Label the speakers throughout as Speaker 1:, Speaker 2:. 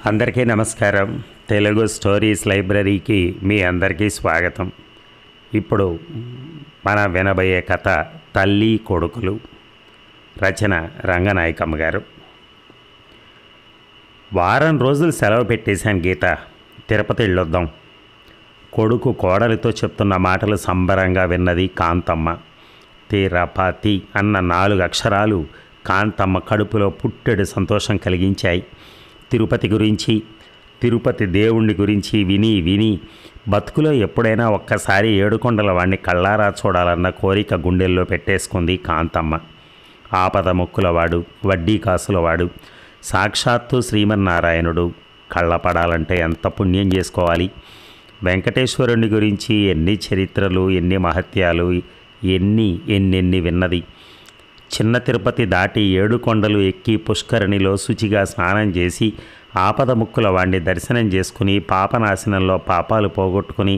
Speaker 1: అందరికీ నమస్కారం. తెలుగు స్టోరీస్ లైబ్రరీకి మీ అందరికీ స్వాగతం. ఇప్పుడు మన వినబోయే కథ తల్లి కొడుకులు. రచన రంగనాయకమ్మ గారు. వారం రోజులు సెలవు పెట్టేశాను గీత. తిరుపతి వెళ్ళొద్దాం. కొడుకు కోడలితో చెప్తున్న మాటలు సంబరంగా విన్నది కాంతమ్మ. తిరుపతి అన్న 4 అక్షరాలు కాంతమ్మ కడుపులో పుట్టెడు సంతోషం కలిగించాయి. తిరుపతి గురించి, తిరుపతి దేవుణ్ణి గురించి విని విని బతుకులో ఎప్పుడైనా ఒక్కసారి ఏడుకొండల వాణ్ణి కళ్ళారా చూడాలన్న కోరిక గుండెల్లో పెట్టేసుకుంది కాంతమ్మ. ఆపద మొక్కులవాడు, వడ్డీ కాసులవాడు, సాక్షాత్తు శ్రీమన్నారాయణుడు. కళ్ళపడాలంటే ఎంత పుణ్యం చేసుకోవాలి. వెంకటేశ్వరుని గురించి ఎన్ని చరిత్రలు, ఎన్ని మహత్యాలు, ఎన్నెన్ని విన్నది. చిన్న తిరుపతి దాటి 7 కొండలు ఎక్కి పుష్కరిణిలో శుచిగా స్నానం చేసి ఆపద ముక్కుల వాడిని దర్శనం చేసుకుని పాపనాశనంలో పాపాలు పోగొట్టుకుని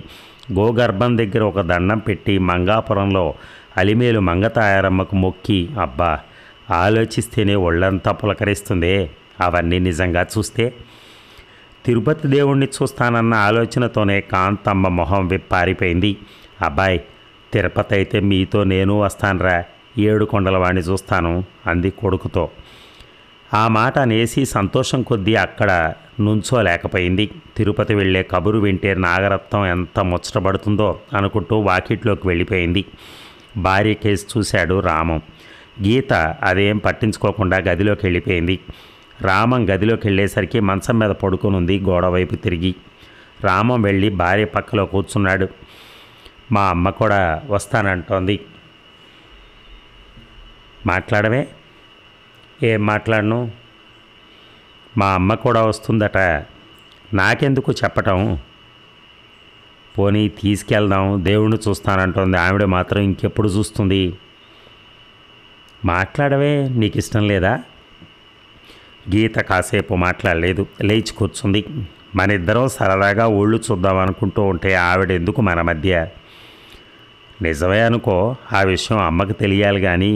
Speaker 1: గోగర్భం దగ్గర ఒక దండం పెట్టి మంగాపురంలో అలిమేలు మంగతాయారమ్మకు మొక్కి, అబ్బా ఆలోచిస్తేనే ఒళ్ళంతా పులకరిస్తుందే. అవన్నీ నిజంగా చూస్తే తిరుపతి దేవుణ్ణి చూస్తానన్న ఆలోచనతోనే కాంతమ్మ మొహం విప్పారిపోయింది. అబ్బాయి, తిరుపతి అయితే మీతో నేను వస్తానురా, 7 కొండల వాడిని చూస్తాను అంది కొడుకుతో. ఆ మాట అనేసి సంతోషం కొద్దీ అక్కడ నుంచోలేకపోయింది. తిరుపతి వెళ్ళే కబురు వింటే నాగరత్నం ఎంత ముచ్చటపడుతుందో అనుకుంటూ వాకిట్లోకి వెళ్ళిపోయింది. భార్య కేసు చూశాడు రామం. గీత అదేం పట్టించుకోకుండా గదిలోకి వెళ్ళిపోయింది. రామం గదిలోకి వెళ్ళేసరికి మంచం మీద పడుకునుంది గోడవైపు తిరిగి. రామం వెళ్ళి భార్య పక్కలో కూర్చున్నాడు. మా అమ్మ కూడా వస్తానంటోంది. మాట్లాడమే. ఏం మాట్లాడను? మా అమ్మ కూడా వస్తుందట. నాకెందుకు చెప్పటం? పోనీ తీసుకెళ్దాం, దేవుణ్ణి చూస్తానంటోంది. ఆవిడ మాత్రం ఇంకెప్పుడు చూస్తుంది? మాట్లాడవే, నీకు ఇష్టం లేదా? గీత కాసేపు మాట్లాడలేదు, లేచి కూర్చుంది. మన ఇద్దరం సరదాగా ఊళ్ళు చూద్దాం అనుకుంటూ ఉంటే ఆవిడ ఎందుకు మన మధ్య? నిజమే అనుకో, ఆ విషయం అమ్మకు తెలియాలి. కానీ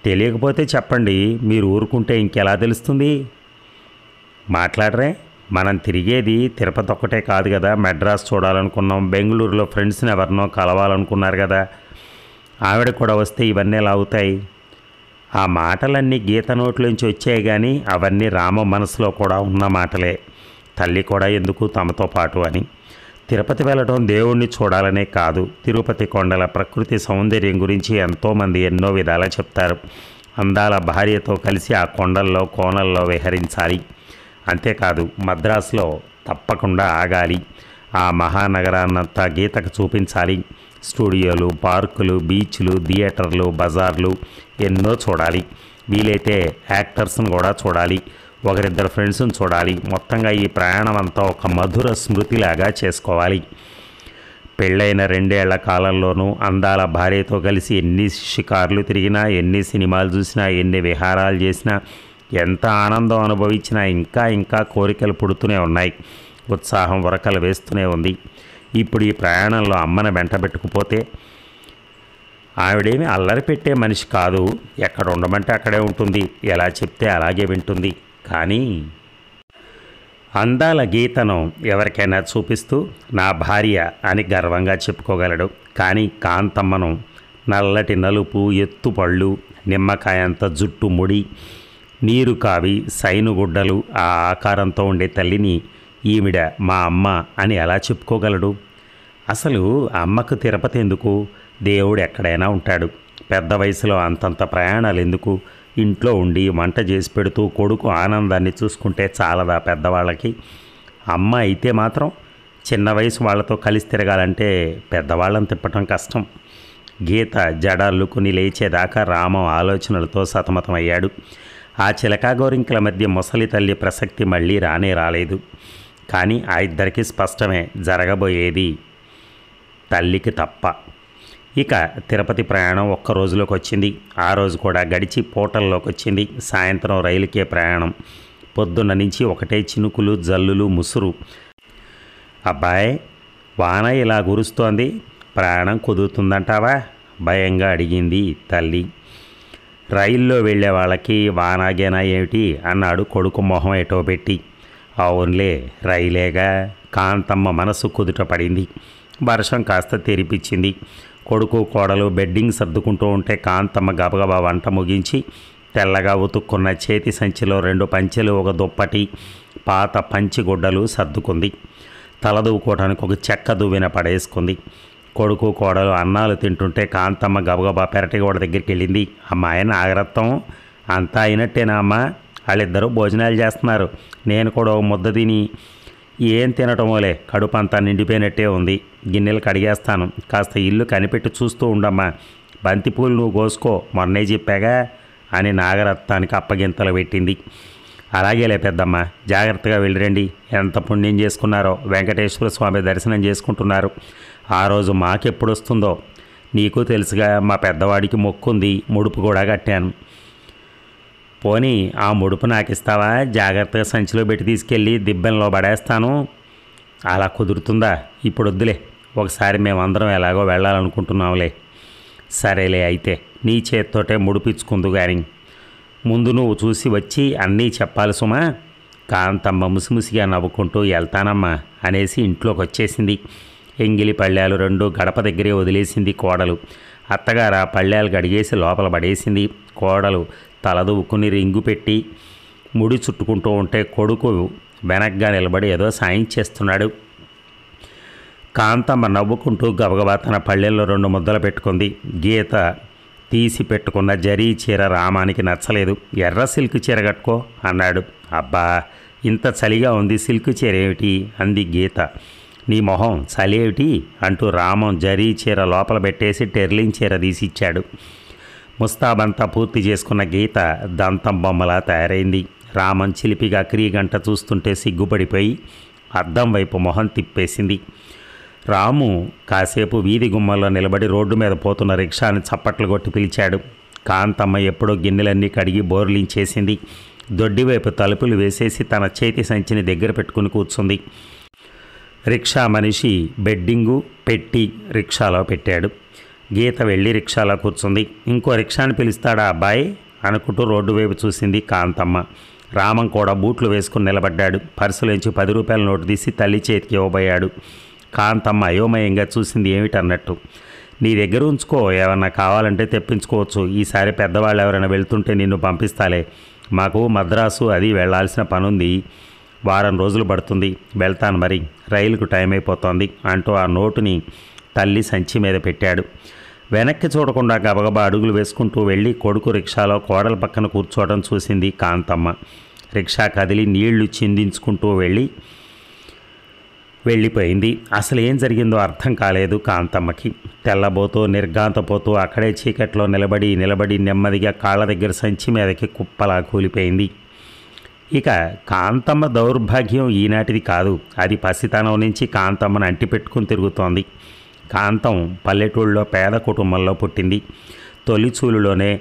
Speaker 1: తెలియకపోతే చెప్పండి, మీరు ఊరుకుంటే ఇంకెలా తెలుస్తుంది? మాట్లాడరే. మనం తిరిగేది తిరుపతి ఒక్కటే కాదు కదా. మెడ్రాస్ చూడాలనుకున్నాం, బెంగళూరులో ఫ్రెండ్స్ని ఎవరినో కలవాలనుకున్నారు కదా. ఆవిడ కూడా వస్తే ఇవన్నీ ఎలా అవుతాయి? ఆ మాటలన్నీ గీత నోట్లోంచి వచ్చాయి, కానీ అవన్నీ రామ మనసులో కూడా ఉన్న మాటలే. తల్లి కూడా ఎందుకు తమతో పాటు అని. తిరుపతి వెళ్ళడం దేవుణ్ణి చూడాలనే కాదు, తిరుపతి కొండల ప్రకృతి సౌందర్యం గురించి ఎంతోమంది ఎన్నో విధాలా చెప్తారు. అందాల భార్యతో కలిసి ఆ కొండల్లో కోనల్లో విహరించాలి. అంతేకాదు, మద్రాసులో తప్పకుండా ఆగాలి. ఆ మహానగరాన్నంతా గీతకు చూపించాలి. స్టూడియోలు, పార్కులు, బీచ్లు, థియేటర్లు, బజార్లు ఎన్నో చూడాలి. వీలైతే యాక్టర్స్ని కూడా చూడాలి. ఒకరిద్దరు ఫ్రెండ్స్ని చూడాలి. మొత్తంగా ఈ ప్రయాణం అంతా ఒక మధుర స్మృతిలాగా చేసుకోవాలి. పెళ్ళైన 2 ఏళ్ల కాలంలోనూ అందాల భార్యతో కలిసి ఎన్ని షికార్లు తిరిగినా, ఎన్ని సినిమాలు చూసినా, ఎన్ని విహారాలు చేసినా, ఎంత ఆనందం అనుభవించినా ఇంకా ఇంకా కోరికలు పుడుతూనే ఉన్నాయి. ఉత్సాహం ఉరకలు వేస్తూనే ఉంది. ఇప్పుడు ఈ ప్రయాణంలో అమ్మను వెంటబెట్టుకుపోతే ఆవిడేమి అల్లరి పెట్టే మనిషి కాదు. ఎక్కడ ఉండమంటే అక్కడే ఉంటుంది, ఎలా చెప్తే అలాగే వింటుంది. కానీ అందాల గీతను ఎవరికైనా చూపిస్తూ నా భార్య అని గర్వంగా చెప్పుకోగలడు. కానీ కాంతమ్మను నల్లటి నలుపు, ఎత్తుపళ్ళు, నిమ్మకాయంత జుట్టు ముడి, నీరు కావి, సైనుగుడ్డలు ఆ ఆకారంతో ఉండే తల్లిని ఈవిడ మా అమ్మ అని ఎలా చెప్పుకోగలడు? అసలు అమ్మకు తిరుపతి ఎందుకు? దేవుడు ఎక్కడైనా ఉంటాడు. పెద్ద వయసులో అంతంత ప్రయాణాలు ఎందుకు? ఇంట్లో ఉండి వంట చేసి పెడుతూ కొడుకు ఆనందాన్ని చూసుకుంటే చాలదా పెద్దవాళ్ళకి? అమ్మ అయితే మాత్రం చిన్న వయసు వాళ్ళతో కలిసి తిరగాలంటే పెద్దవాళ్ళని తిప్పటం కష్టం. గీత జడాల్లుకుని లేచేదాకా రామం ఆలోచనలతో సతమతమయ్యాడు. ఆ చిలకా గోరింకల మధ్య ముసలి తల్లి ప్రసక్తి మళ్ళీ రానే రాలేదు. కానీ ఆ ఇద్దరికీ స్పష్టమే, జరగబోయేది తల్లికి తప్ప. ఇక తిరుపతి ప్రయాణం ఒక్క రోజులోకి వచ్చింది. ఆ రోజు కూడా గడిచి పోటల్లోకి వచ్చింది. సాయంత్రం రైలుకే ప్రయాణం. పొద్దున్న నుంచి ఒకటే చినుకులు, జల్లులు, ముసురు. అబ్బాయి, వాన ఇలా కురుస్తోంది, ప్రయాణం కుదురుతుందంటావా? భయంగా అడిగింది తల్లి. రైల్లో వెళ్ళే వాళ్ళకి వానాగేనా ఏమిటి అన్నాడు కొడుకు మొహం ఎటో పెట్టి. అవునులే రైలేగా. కాంతమ్మ మనసు కుదుట పడింది. వర్షం కాస్త తెరిపించింది. కొడుకు కోడలు బెడ్డింగ్ సర్దుకుంటూ ఉంటే కాంతమ్మ గబగబా వంట ముగించి తెల్లగా ఉతుక్కున్న చేతి సంచిలో 2 పంచెలు, ఒక దుప్పటి, పాత పంచిగుడ్డలు సర్దుకుంది. తలదూకోవడానికి ఒక చెక్క దువ్వెన పడేసుకుంది. కొడుకు కోడలు అన్నాలు తింటుంటే కాంతమ్మ గబగబా పెరటిగోడ దగ్గరికి వెళ్ళింది. అమ్మాయి నాగరత్నం, అంతా అయినట్టేనా అమ్మ? వాళ్ళిద్దరూ భోజనాలు చేస్తున్నారు. నేను కూడా ఒక ముద్ద తిని ఏం తినటమోలే, కడుపు అంతా నిండిపోయినట్టే ఉంది. గిన్నెలు కడిగేస్తాను, కాస్త ఇల్లు కనిపెట్టి చూస్తూ ఉండమ్మా. బంతిపూలు నువ్వు కోసుకో, మొన్నే చెప్పాగా అని నాగరత్నానికి అప్పగింతలు పెట్టింది. అలాగేలే పెద్దమ్మ, జాగ్రత్తగా వెళ్ళిరండి. ఎంత పుణ్యం చేసుకున్నారో, వెంకటేశ్వర స్వామి దర్శనం చేసుకుంటున్నారు. ఆ రోజు మాకెప్పుడు వస్తుందో నీకు తెలుసుగా. మా పెద్దవాడికి మొక్కుంది, ముడుపు కూడా కట్టాను. పోనీ ఆ ముడుపు నాకు ఇస్తావా? జాగ్రత్తగా సంచిలో పెట్టి తీసుకెళ్ళి దిబ్బెంలో పడేస్తాను. అలా కుదురుతుందా? ఇప్పుడు వద్దులే, ఒకసారి మేమందరం ఎలాగో వెళ్ళాలనుకుంటున్నాంలే. సరేలే అయితే, నీ చేత్తోటే ముడిపించుకుందు కానీ ముందు నువ్వు చూసి వచ్చి అన్నీ చెప్పాలి సుమా. కాంతమ్మ ముసిముసిగా నవ్వుకుంటూ వెళ్తానమ్మా అనేసి ఇంట్లోకి వచ్చేసింది. ఎంగిలి పళ్ళాలు 2 గడప దగ్గరే వదిలేసింది కోడలు. అత్తగారు ఆ పళ్ళాలు గడిగేసి లోపల పడేసింది. కోడలు తలదువ్వుకుని రింగు పెట్టి ముడి చుట్టుకుంటూ ఉంటే కొడుకు వెనక్గా నిలబడి ఏదో సాయం చేస్తున్నాడు. కాంతమ్మ నవ్వుకుంటూ గబగబా తన పళ్ళెల్లో 2 ముద్దలు పెట్టుకుంది. గీత తీసి పెట్టుకున్న జరీ చీర రామానికి నచ్చలేదు. ఎర్ర సిల్క్ చీర కట్టుకో అన్నాడు. అబ్బా ఇంత చలిగా ఉంది, సిల్క్ చీర ఏమిటి అంది గీత. నీ మొహం చలి ఏమిటి అంటూ రామం జరీ చీర లోపల పెట్టేసి టెర్లింగ్ చీర తీసిచ్చాడు. ముస్తాబంతా పూర్తి చేసుకున్న గీత దంతం బొమ్మలా తయారైంది. రామం చిలిపిగా క్రీగంట చూస్తుంటే సిగ్గుపడిపోయి అద్దం వైపు మొహం తిప్పేసింది. రాము కాసేపు వీధి గుమ్మల్లో నిలబడి రోడ్డు మీద పోతున్న రిక్షాని చప్పట్లు కొట్టి పిలిచాడు. కాంతమ్మ ఎప్పుడో గిన్నెలన్నీ కడిగి బోర్లించేసింది. దొడ్డివైపు తలుపులు వేసేసి తన చేతి సంచిని దగ్గర పెట్టుకుని కూర్చుంది. రిక్షా మనిషి బెడ్డింగు పెట్టి రిక్షాలో పెట్టాడు. గీత వెళ్ళి రిక్షాలో కూర్చుంది. ఇంకో రిక్షాని పిలుస్తాడా అబ్బాయి అనుకుంటూ రోడ్డు వైపు చూసింది కాంతమ్మ. రామం కూడా బూట్లు వేసుకుని నిలబడ్డాడు. పర్సులోంచి 10 రూపాయల నోటు తీసి తల్లి చేతికి ఇవ్వబోయాడు. కాంతమ్మ అయోమయంగా చూసింది ఏమిటన్నట్టు. నీ దగ్గర ఉంచుకో, ఏమన్నా కావాలంటే తెప్పించుకోవచ్చు. ఈసారి పెద్దవాళ్ళు ఎవరైనా వెళ్తుంటే నిన్ను పంపిస్తాలే. మాకు మద్రాసు అది వెళ్లాల్సిన పనుంది, వారం రోజులు పడుతుంది. వెళ్తాను మరి, రైలుకు టైం అయిపోతోంది అంటూ ఆ నోటుని తల్లి సంచి మీద పెట్టాడు. వెనక్కి చూడకుండా గబగబా అడుగులు వేసుకుంటూ వెళ్ళి కొడుకు రిక్షాలో కోడల పక్కన కూర్చోవడం చూసింది కాంతమ్మ. రిక్షా కదిలి నీళ్లు చిందించుకుంటూ వెళ్ళిపోయింది. అసలు ఏం జరిగిందో అర్థం కాలేదు కాంతమ్మకి. తెల్లబోతూ నిర్గాంతపోతూ అక్కడే చీకట్లో నిలబడి నెమ్మదిగా కాళ్ళ దగ్గర సంచి మీదకి కుప్పలా కూలిపోయింది. ఇక కాంతమ్మ దౌర్భాగ్యం ఈనాటిది కాదు, అది పసితనం నుంచి కాంతమ్మను అంటిపెట్టుకుని తిరుగుతోంది. కాంతం పల్లెటూళ్ళలో పేద కుటుంబంలో పుట్టింది. తొలిచూలులోనే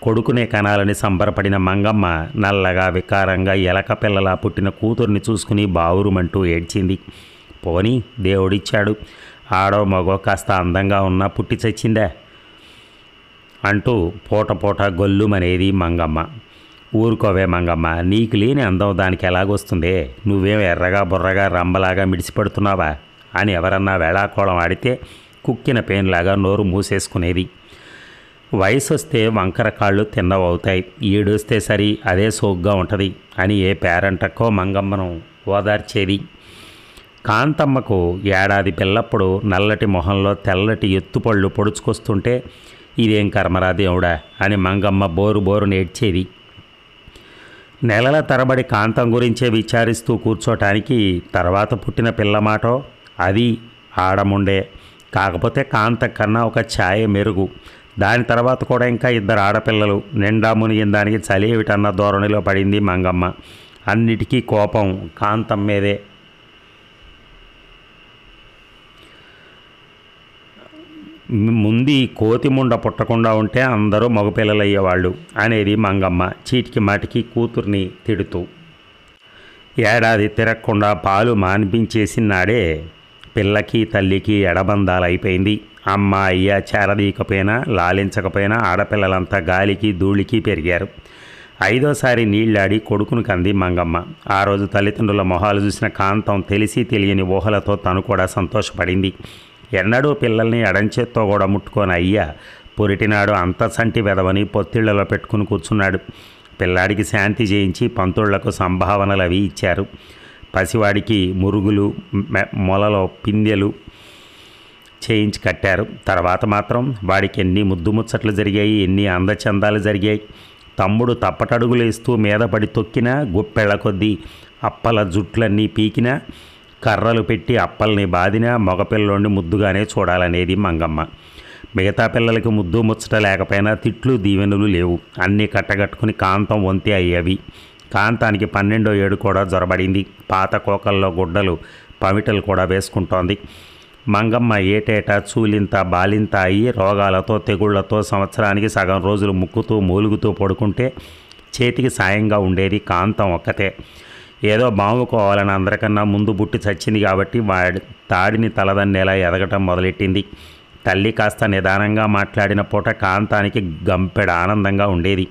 Speaker 1: కొడుకునే కనాలని సంబరపడిన మంగమ్మ నల్లగా వికారంగా ఎలక పిల్లలా పుట్టిన కూతుర్ని చూసుకుని బావురుమంటూ ఏడ్చింది. పోనీ దేవుడిచ్చాడు, ఆడో మగో కాస్త అందంగా ఉన్నా పుట్టి చచ్చిందా అంటూ పూట గొల్లుమనేది మంగమ్మ. ఊరుకోవే మంగమ్మ, నీకు లేని అందం దానికి ఎలాగొస్తుందే? నువ్వేం ఎర్రగా బుర్రగా రంబలాగా మిడిసిపడుతున్నావా అని ఎవరన్నా వేళాకోళం ఆడితే కుక్కిన పేనులాగా నోరు మూసేసుకునేది. వయసు వస్తే వంకర కాళ్ళు తిన్నవవుతాయి, ఈడొస్తే సరి అదే సోగ్గా ఉంటుంది అని ఏ పేరంటక్కో మంగమ్మను ఓదార్చేది. కాంతమ్మకు ఏడాది పిల్లప్పుడు నల్లటి మొహంలో తెల్లటి ఎత్తుపళ్ళు పొడుచుకొస్తుంటే ఇదేం కర్మరా దేవుడా అని మంగమ్మ బోరు నేడ్చేది. నెలల తరబడి కాంతం గురించే విచారిస్తూ కూర్చోటానికి తర్వాత పుట్టిన పిల్లమాటో అది ఆడముండే. కాకపోతే కాంత కన్నా ఒక ఛాయ మెరుగు. దాని తర్వాత కూడా ఇంకా 2 ఆడపిల్లలు. నిండా మునిగిన దానికి చలి ఏమిటన్న ధోరణిలో పడింది మంగమ్మ. అన్నిటికీ కోపం కాంతం మీదే. ముందు కోతిముండ పుట్టకుండా ఉంటే అందరూ మగపిల్లలయ్యేవాళ్ళు అనేది మంగమ్మ చీటికి మాటికి కూతుర్ని తిడుతూ. ఏడాది తిరగకుండా పాలు మాన్పించేసినాడే పిల్లకి తల్లికి ఎడబందాలైపోయింది. అమ్మ అయ్య చేరదీయకపోయినా లాలించకపోయినా ఆడపిల్లలంతా గాలికి ధూళికి పెరిగారు. 5వ సారి నీళ్లాడి కొడుకును కంది మంగమ్మ. ఆ రోజు తల్లిదండ్రుల మొహాలు చూసిన కాంతం తెలిసి తెలియని ఊహలతో తను కూడా సంతోషపడింది. ఎన్నడూ పిల్లల్ని ఎడంచేత్తో కూడా ముట్టుకొని అయ్యా పొరిటినాడు అంత సంటి వెదవని పొత్తిళ్లలో పెట్టుకుని కూర్చున్నాడు. పిల్లాడికి శాంతి చేయించి పంతుళ్లకు సంభావనలు అవి ఇచ్చారు. పసివాడికి మురుగులు మొలలో పిందెలు చేయించి కట్టారు. తర్వాత మాత్రం వాడికి ఎన్ని ముద్దు ముచ్చట్లు జరిగాయి, ఎన్ని అందచందాలు జరిగాయి. తమ్ముడు తప్పటడుగులు వేస్తూ మీద పడి తొక్కినా, గుప్పెళ్ల కొద్దీ అప్పల జుట్లన్నీ పీకినా, కర్రలు పెట్టి అప్పల్ని బాదినా మగపిల్లోని ముద్దుగానే చూడాలనేది మంగమ్మ. మిగతా పిల్లలకి ముద్దు ముచ్చట లేకపోయినా తిట్లు దీవెనలు లేవు. అన్నీ కట్టగట్టుకుని కాంతం వంతే అయ్యేవి. కాంతానికి 12వ ఏడు కూడా జొరబడింది. పాత కోకల్లో గుడ్డలు పమిటలు కూడా వేసుకుంటోంది. మంగమ్మ ఏటేటా చూలింత బాలింత అయ్యి రోగాలతో తెగుళ్లతో సంవత్సరానికి సగం రోజులు ముక్కుతూ మూలుగుతూ పడుకుంటే చేతికి సాయంగా ఉండేది కాంతం ఒక్కతే. ఏదో బావుకోవాలని అందరికన్నా ముందు బుట్టి చచ్చింది కాబట్టి వాడి తాడిని తలదన్నేలా ఎదగటం మొదలెట్టింది. తల్లి కాస్త నిదానంగా మాట్లాడిన పూట కాంతానికి గంపెడ ఆనందంగా ఉండేది.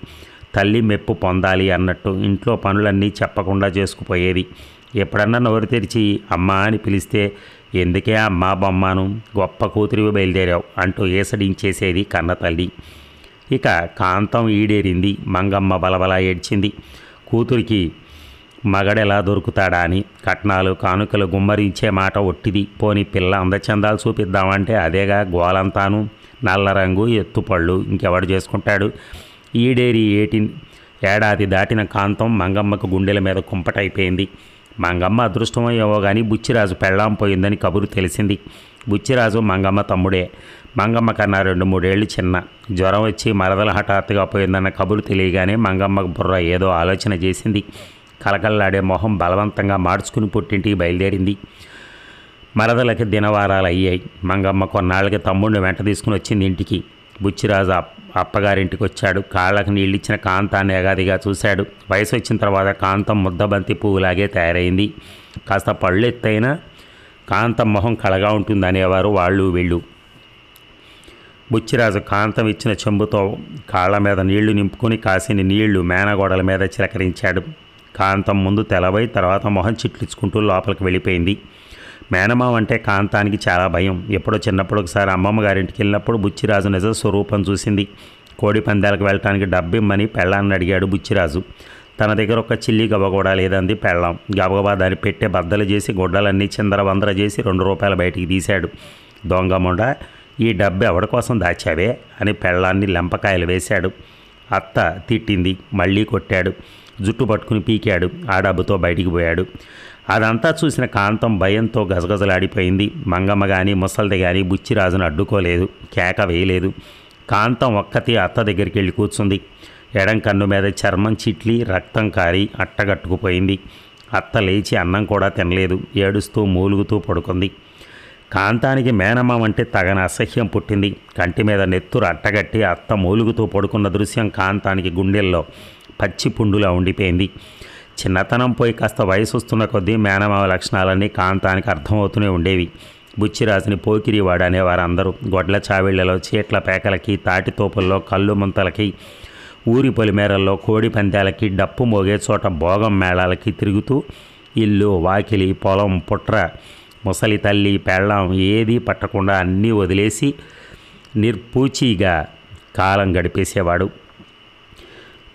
Speaker 1: తల్లి మెప్పు పొందాలి అన్నట్టు ఇంట్లో పనులన్నీ చెప్పకుండా చేసుకుపోయేది. ఎప్పుడన్నా నోరు తెరిచి అమ్మ అని పిలిస్తే ఎందుకే అమ్మా బొమ్మాను, గొప్ప కూతురివి బయలుదేరావు అంటూ ఏసడించేసేది కన్న తల్లి. ఇక కాంతం ఈడేరింది. మంగమ్మ బలబలా ఏడ్చింది. కూతురికి మగడెలా దొరుకుతాడా అని. కట్నాలు కానుకలు గుమ్మరించే మాట ఒట్టిది. పోని పిల్ల అందచందాలు చూపిద్దామంటే అదేగా గోలంతాను. నల్ల రంగు ఎత్తుపళ్ళు ఇంకెవడు చేసుకుంటాడు. ఈడేరి ఏడాది దాటిన కాంతం మంగమ్మకు గుండెల మీద కుంపటైపోయింది. మంగమ్మ అదృష్టమో ఏవో కానీ బుచ్చిరాజు పెళ్ళాం పోయిందని కబురు తెలిసింది. బుచ్చిరాజు మంగమ్మ తమ్ముడే. మంగమ్మ కన్నా 2-3 ఏళ్ళు చిన్న. జ్వరం వచ్చి మరదల హఠాత్తుగా పోయిందన్న కబురు తెలియగానే మంగమ్మకు బుర్ర ఏదో ఆలోచన చేసింది. కలకల్లాడే మొహం బలవంతంగా మార్చుకుని పుట్టింటికి బయలుదేరింది. మరదలకి దినవారాలు అయ్యాయి. మంగమ్మ కొన్నాళ్ళకి తమ్ముడిని వెంట తీసుకుని వచ్చింది ఇంటికి. బుచ్చిరాజు అప్పగారింటికి వచ్చాడు. కాళ్ళకు నీళ్ళిచ్చిన కాంతాన్ని ఎగాదిగా చూశాడు. వయసు వచ్చిన తర్వాత కాంతం ముద్దబంతి పువ్వులాగే తయారైంది. కాస్త పళ్ళు ఎత్తైనా కాంతం మొహం కళగా ఉంటుంది అనేవారు వాళ్ళు వీళ్ళు. బుచ్చిరాజు కాంతం ఇచ్చిన చెంబుతో కాళ్ళ మీద నీళ్లు నింపుకొని కాసిని నీళ్లు మేనగోడల మీద చిలకరించాడు. కాంతం ముందు తెలవై తర్వాత మొహం చిట్లించుకుంటూ లోపలికి వెళ్ళిపోయింది. మేనమావ అంటే కాంతానికి చాలా భయం. ఎప్పుడో చిన్నప్పుడు ఒకసారి అమ్మమ్మ గారింటికి వెళ్ళినప్పుడు బుచ్చిరాజు నిజ స్వరూపం చూసింది. కోడి పందాలకు వెళ్ళటానికి డబ్బిమ్మని పెళ్ళాన్ని అడిగాడు బుచ్చిరాజు. తన దగ్గర ఒక చిల్లి గవ్వ కూడా లేదంది పెళ్ళాం. గబగబా దాన్ని పెట్టే బద్దలు చేసి గుడ్డలన్నీ చిందరవందర చేసి 2 రూపాయలు బయటికి తీశాడు. దొంగముండ, ఈ డబ్బు ఎవడి కోసం దాచావే అని పెళ్ళాన్ని లెంపకాయలు వేశాడు. అత్త తిట్టింది. మళ్ళీ కొట్టాడు. జుట్టు పట్టుకుని పీకాడు. ఆ డబ్బుతో బయటికి పోయాడు. అదంతా చూసిన కాంతం భయంతో గజగజలాడిపోయింది. మంగమ్మ కానీ ముసలిది కానీ బుచ్చిరాజును అడ్డుకోలేదు, కేక వేయలేదు. కాంతం ఒక్కతి అత్త దగ్గరికి వెళ్ళి కూర్చుంది. ఎడం కన్ను మీద చర్మం చిట్లి రక్తం కారి అట్టగట్టుకుపోయింది. అత్త లేచి అన్నం కూడా తినలేదు. ఏడుస్తూ మూలుగుతూ పడుకుంది. కాంతానికి మేనమామ అంటే తగన అసహ్యం పుట్టింది. కంటి మీద నెత్తురు అట్టగట్టి అత్త మూలుగుతూ పడుకున్న దృశ్యం కాంతానికి గుండెల్లో పచ్చి పుండులా ఉండిపోయింది. చిన్నతనం పోయి కాస్త వయసు వస్తున్న కొద్దీ మేనమామ లక్షణాలన్నీ కాంతానికి అర్థమవుతూనే ఉండేవి. బుచ్చిరాజుని పోకిరి వాడనేవారు అందరూ. గొడ్ల చావిళ్లలో చీట్ల పేకలకి, తాటి తోపుల్లో కళ్ళు ముంతలకి, ఊరి పొలిమేరల్లో కోడి పందాలకి, డప్పు మోగే చోట భోగం మేళాలకి తిరుగుతూ ఇల్లు వాకిలి పొలం పుట్ర ముసలి తల్లి పెళ్ళాం ఏదీ పట్టకుండా అన్నీ వదిలేసి నిర్పూచీగా కాలం గడిపేసేవాడు.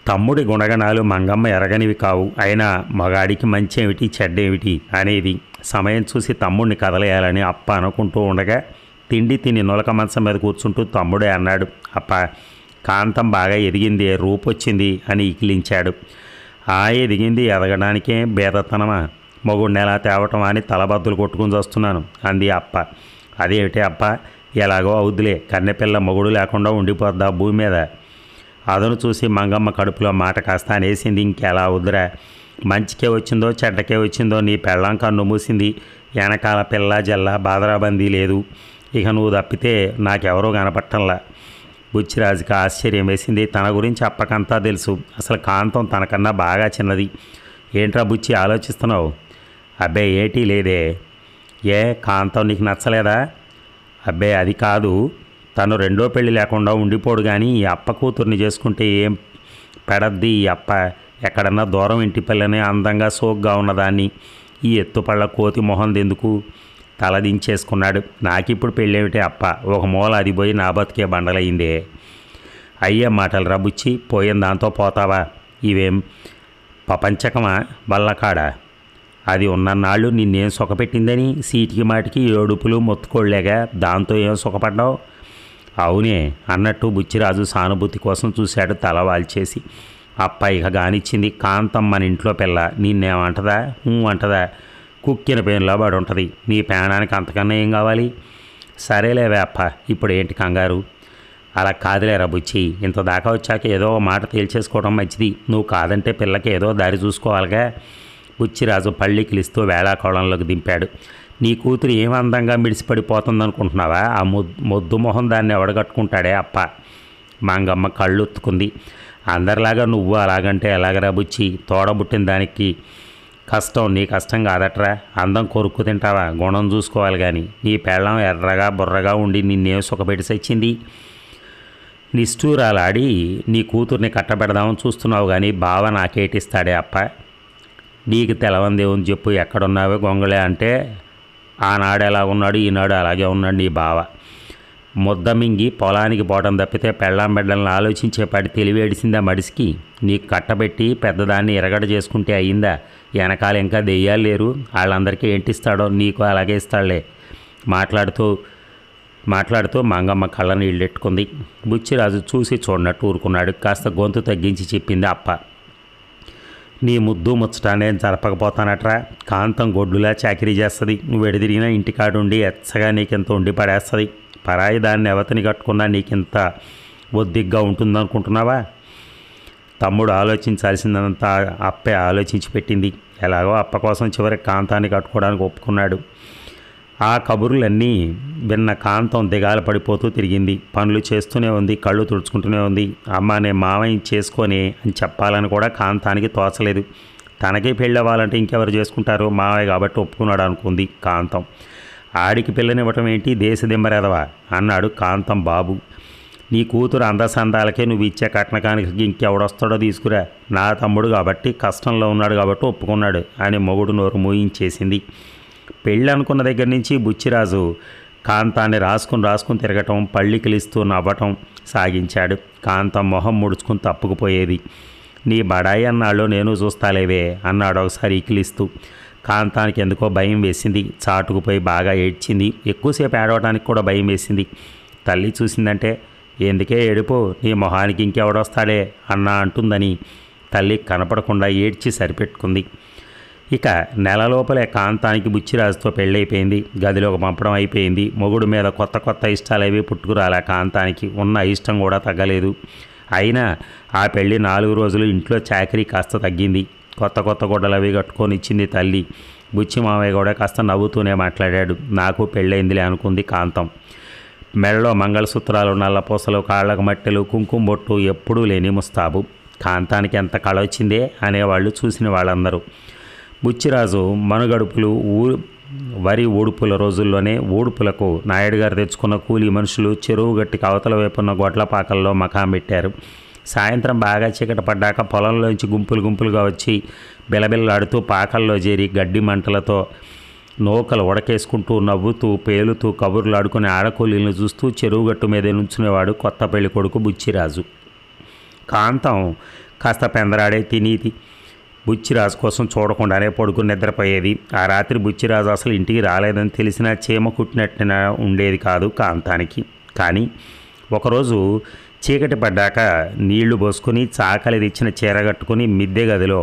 Speaker 1: తమ్ముడి గుణగణాలు మంగమ్మ ఎరగనివి కావు. అయినా మగాడికి మంచి ఏమిటి చెడ్డేమిటి అనేది. సమయం చూసి తమ్ముడిని కదలేయాలని అప్ప అనుకుంటూ ఉండగా తిండి తిని నులక మంచం మీద కూర్చుంటూ తమ్ముడే అన్నాడు, అప్ప కాంతం బాగా ఎదిగింది, రూపొచ్చింది అని ఇకిలించాడు. ఎదిగింది, ఎదగడానికే బేదతనమా, మొగుడిని ఎలా తేవటం అని తలబద్దులు కొట్టుకుని వస్తున్నాను అంది అప్ప. అదేమిటి అప్ప, ఎలాగో అవుద్దులే, కన్నెపిల్ల మొగుడు లేకుండా ఉండిపోద్దా భూమి మీద. అదను చూసి మంగమ్మ కడుపులో మాట కాస్త అనేసింది, ఇంకెలా అవుద్దురా, మంచికే వచ్చిందో చెడ్డకే వచ్చిందో నీ పెళ్ళాం కన్ను మూసింది, వెనకాల పిల్ల జల్ల బాదరాబందీ లేదు, ఇక నువ్వు తప్పితే నాకెవరో కనపట్టంలా. బుచ్చిరాజుకి ఆశ్చర్యం వేసింది. తన గురించి అప్పకంతా తెలుసు. అసలు కాంతం తనకన్నా బాగా చిన్నది. ఏంట్రా బుచ్చి ఆలోచిస్తున్నావు? అబ్బాయి ఏటీ లేదే. కాంతం నీకు నచ్చలేదా? అబ్బే అది కాదు, తను రెండో పెళ్లి లేకుండా ఉండిపోడు కానీ ఈ అప్ప కూతుర్ని చేసుకుంటే ఏం పెడద్ది ఈ అప్ప? ఎక్కడన్నా దూరం ఇంటి పిల్లని అందంగా సోగ్గా ఉన్నదాన్ని ఈ ఎత్తుపళ్ళ కోతి మొహం ఎందుకు? తలదించేసుకున్నాడు. నాకిప్పుడు పెళ్ళేమిటే అప్ప, ఒక మూల అది పోయి నా బతికే బండలయ్యిందే. అయ్యే మాటలు రబుచ్చి, పోయిన దాంతో పోతావా? ఇవేం ప్రపంచకమా బల్లకాడా? అది ఉన్నన్నాళ్ళు నిన్నేం సుఖపెట్టిందని సీటికి మాటికి ఏడుపులు మొత్తుకోలేగా దాంతో ఏం సుఖపడ్డావు? అవునే అన్నట్టు బుచ్చిరాజు సానుభూతి కోసం చూశాడు తల వాల్చేసి. అప్ప ఇక గానిచ్చింది, కాంతం మన ఇంట్లో పిల్ల, నిన్నేమంటదా? అంటదా? కుక్కిన పేనులా పడి ఉంటుంది. నీ పేనానికి అంతకన్నా ఏం కావాలి? సరేలేవే అప్ప, ఇప్పుడు ఏంటి కంగారు? అలా కాదులేరా బుచ్చి, ఇంత దాకా వచ్చాక ఏదో మాట తేల్చేసుకోవడం మంచిది. నువ్వు కాదంటే పిల్లకి ఏదో దారి చూసుకోవాలిగా. బుచ్చిరాజు పళ్ళికిలిస్తూ వేళాకోళంలోకి దింపాడు. నీ కూతురు ఏం అందంగా మిడిసిపడిపోతుందనుకుంటున్నావా? ఆ మొద్దు మొహం దాన్ని ఎవడగట్టుకుంటాడే అప్ప. మంగమ్మ కళ్ళుత్తుకుంది. అందరిలాగా నువ్వు అలాగంటే ఎలాగరా బుచ్చి? తోడబుట్టిన దానికి కష్టం నీ కష్టం కాదట్రా. అందం కొరుక్కు తింటావా? గుణం చూసుకోవాలి కానీ. నీ పెళ్ళం ఎర్రగా బుర్రగా ఉండి నిన్నేం సుఖపెట్టి సచ్చింది? నిష్ఠూరాలాడి నీ కూతుర్ని కట్టబెడదామని చూస్తున్నావు కానీ బావ నాకేటిస్తాడే అప్ప? నీకు తెలవందేమని చెప్పు. ఎక్కడున్నావో గొంగళే అంటే ఆనాడు ఎలా ఉన్నాడు, ఈనాడు అలాగే ఉన్నాడు నీ బావ. ముద్దమింగి పొలానికి పోవడం తప్పితే పెళ్ళాం బిడ్డలను ఆలోచించేపాటి తెలివేడిసిందా మడిసికి? నీకు కట్టబెట్టి పెద్దదాన్ని ఎరగడ చేసుకుంటే అయ్యిందా? వెనకాల ఇంకా దెయ్యాలు లేరు, వాళ్ళందరికీ ఏంటిస్తాడో నీకు అలాగే ఇస్తాడులే. మాట్లాడుతూ మంగమ్మ కళ్ళ నీళ్ళెట్టుకుంది. బుచ్చిరాజు చూసి చూడనట్టు ఊరుకున్నాడు. కాస్త గొంతు తగ్గించి చెప్పింది అప్ప. నీ ముద్దు ముచ్చటానే జరపకపోతానట్రా. కాంతం గొడ్డులా చాకిరీ చేస్తుంది. నువ్వు ఎడిదిరిగినా ఇంటికాడుండి ఎచ్చగా నీకింత ఉండి పడేస్తుంది. పరాయి దాన్ని ఎవతని కట్టుకున్నా నీకింత ఒద్దిగ్గా ఉంటుందనుకుంటున్నావా? తమ్ముడు ఆలోచించాల్సిందంతా అప్పే ఆలోచించి పెట్టింది. ఎలాగో అప్ప కోసం చివరికి కాంతాన్ని కట్టుకోవడానికి ఒప్పుకున్నాడు. ఆ కబుర్లన్నీ విన్న కాంతం దిగాల పడిపోతూ తిరిగింది. పనులు చేస్తూనే ఉంది, కళ్ళు తుడుచుకుంటూనే ఉంది. అమ్మ నేను మామయ్య చేసుకొని అని చెప్పాలని కూడా కాంతానికి తోచలేదు. తనకే పెళ్ళవ్వాలంటే ఇంకెవరు చేసుకుంటారు? మావయ్య కాబట్టి ఒప్పుకున్నాడు అనుకుంది కాంతం. ఆడికి పిల్లనివ్వటం ఏంటి దేశదిమ్మరేదవా అన్నాడు కాంతం బాబు. నీ కూతురు అందసందాలకే నువ్వు ఇచ్చే కట్నకానికి ఇంకెవడొస్తాడో తీసుకురా. నా తమ్ముడు కాబట్టి కష్టంలో ఉన్నాడు కాబట్టి ఒప్పుకున్నాడు అని మొగుడు నోరు మూయించేసింది. పెళ్ళి అనుకున్న దగ్గర నుంచి బుచ్చిరాజు కాంతాన్ని రాసుకుని తిరగటం, పళ్ళికిలిస్తూ నవ్వటం సాగించాడు. కాంతం మొహం ముడుచుకుని తప్పుకుపోయేది. నీ బడాయి అన్నాళ్ళు నేను చూస్తాలేవే అన్నాడు ఒకసారి ఇకిలిస్తూ. కాంతానికి ఎందుకో భయం వేసింది. చాటుకుపోయి బాగా ఏడ్చింది. ఎక్కువసేపు ఏడవడానికి కూడా భయం వేసింది. తల్లి చూసిందంటే ఎందుకే ఏడుపు, నీ మొహానికి ఇంకెవడొస్తాడే అన్నా అంటుందని తల్లి కనపడకుండా ఏడ్చి సరిపెట్టుకుంది. ఇక నెల లోపలే కాంతానికి బుచ్చిరాజుతో పెళ్ళైపోయింది. గదిలోకి పంపడం అయిపోయింది. మొగుడు మీద కొత్త ఇష్టాలు పుట్టుకురాలే కాంతానికి. ఉన్న ఇష్టం కూడా తగ్గలేదు. అయినా ఆ పెళ్ళి 4 రోజులు ఇంట్లో చాకరీ కాస్త తగ్గింది. కొత్త గుడ్డలు అవి కట్టుకొని ఇచ్చింది తల్లి. బుచ్చి మామయ్య కూడా కాస్త నవ్వుతూనే మాట్లాడాడు. నాకు పెళ్ళైందిలే అనుకుంది కాంతం. మెడలో మంగళసూత్రాలు, నల్లపూసలు, కాళ్ళకు మట్టెలు, కుంకుమ బొట్టు ఎప్పుడూ లేని ముస్తాబు. కాంతానికి ఎంత కళ వచ్చిందే అనేవాళ్ళు చూసిన వాళ్ళందరూ. బుచ్చిరాజు మనుగడుపులు వరి ఊడుపుల రోజుల్లోనే ఊడుపులకు నాయుడు గారు తెచ్చుకున్న కూలీ మనుషులు చెరువు గట్టికి అవతల వైపున్న గొడ్లపాకల్లో మకాం పెట్టారు. సాయంత్రం బాగా చీకటి పడ్డాక పొలంలోంచి గుంపులుగా వచ్చి బిలబిల్లాడుతూ పాకల్లో చేరి గడ్డి మంటలతో నూకలు ఉడకేసుకుంటూ నవ్వుతూ పేలుతూ కబుర్లు ఆడుకునే ఆడకూలీలను చూస్తూ చెరువుగట్టు మీద నుంచునేవాడు కొత్త పెళ్లి కొడుకు బుచ్చిరాజు. కాంతం కాస్త పెందరాడే తినీతి బుచ్చిరాజు కోసం చూడకుండానే పడుకుని నిద్రపోయేది. ఆ రాత్రి బుచ్చిరాజు అసలు ఇంటికి రాలేదని తెలిసినా చీమ కుట్టినట్టున ఉండేది కాదు కాంతానికి. కానీ ఒకరోజు చీకటి పడ్డాక నీళ్లు పోసుకుని చాకలి తెచ్చిన చీర కట్టుకుని మిద్దె గదిలో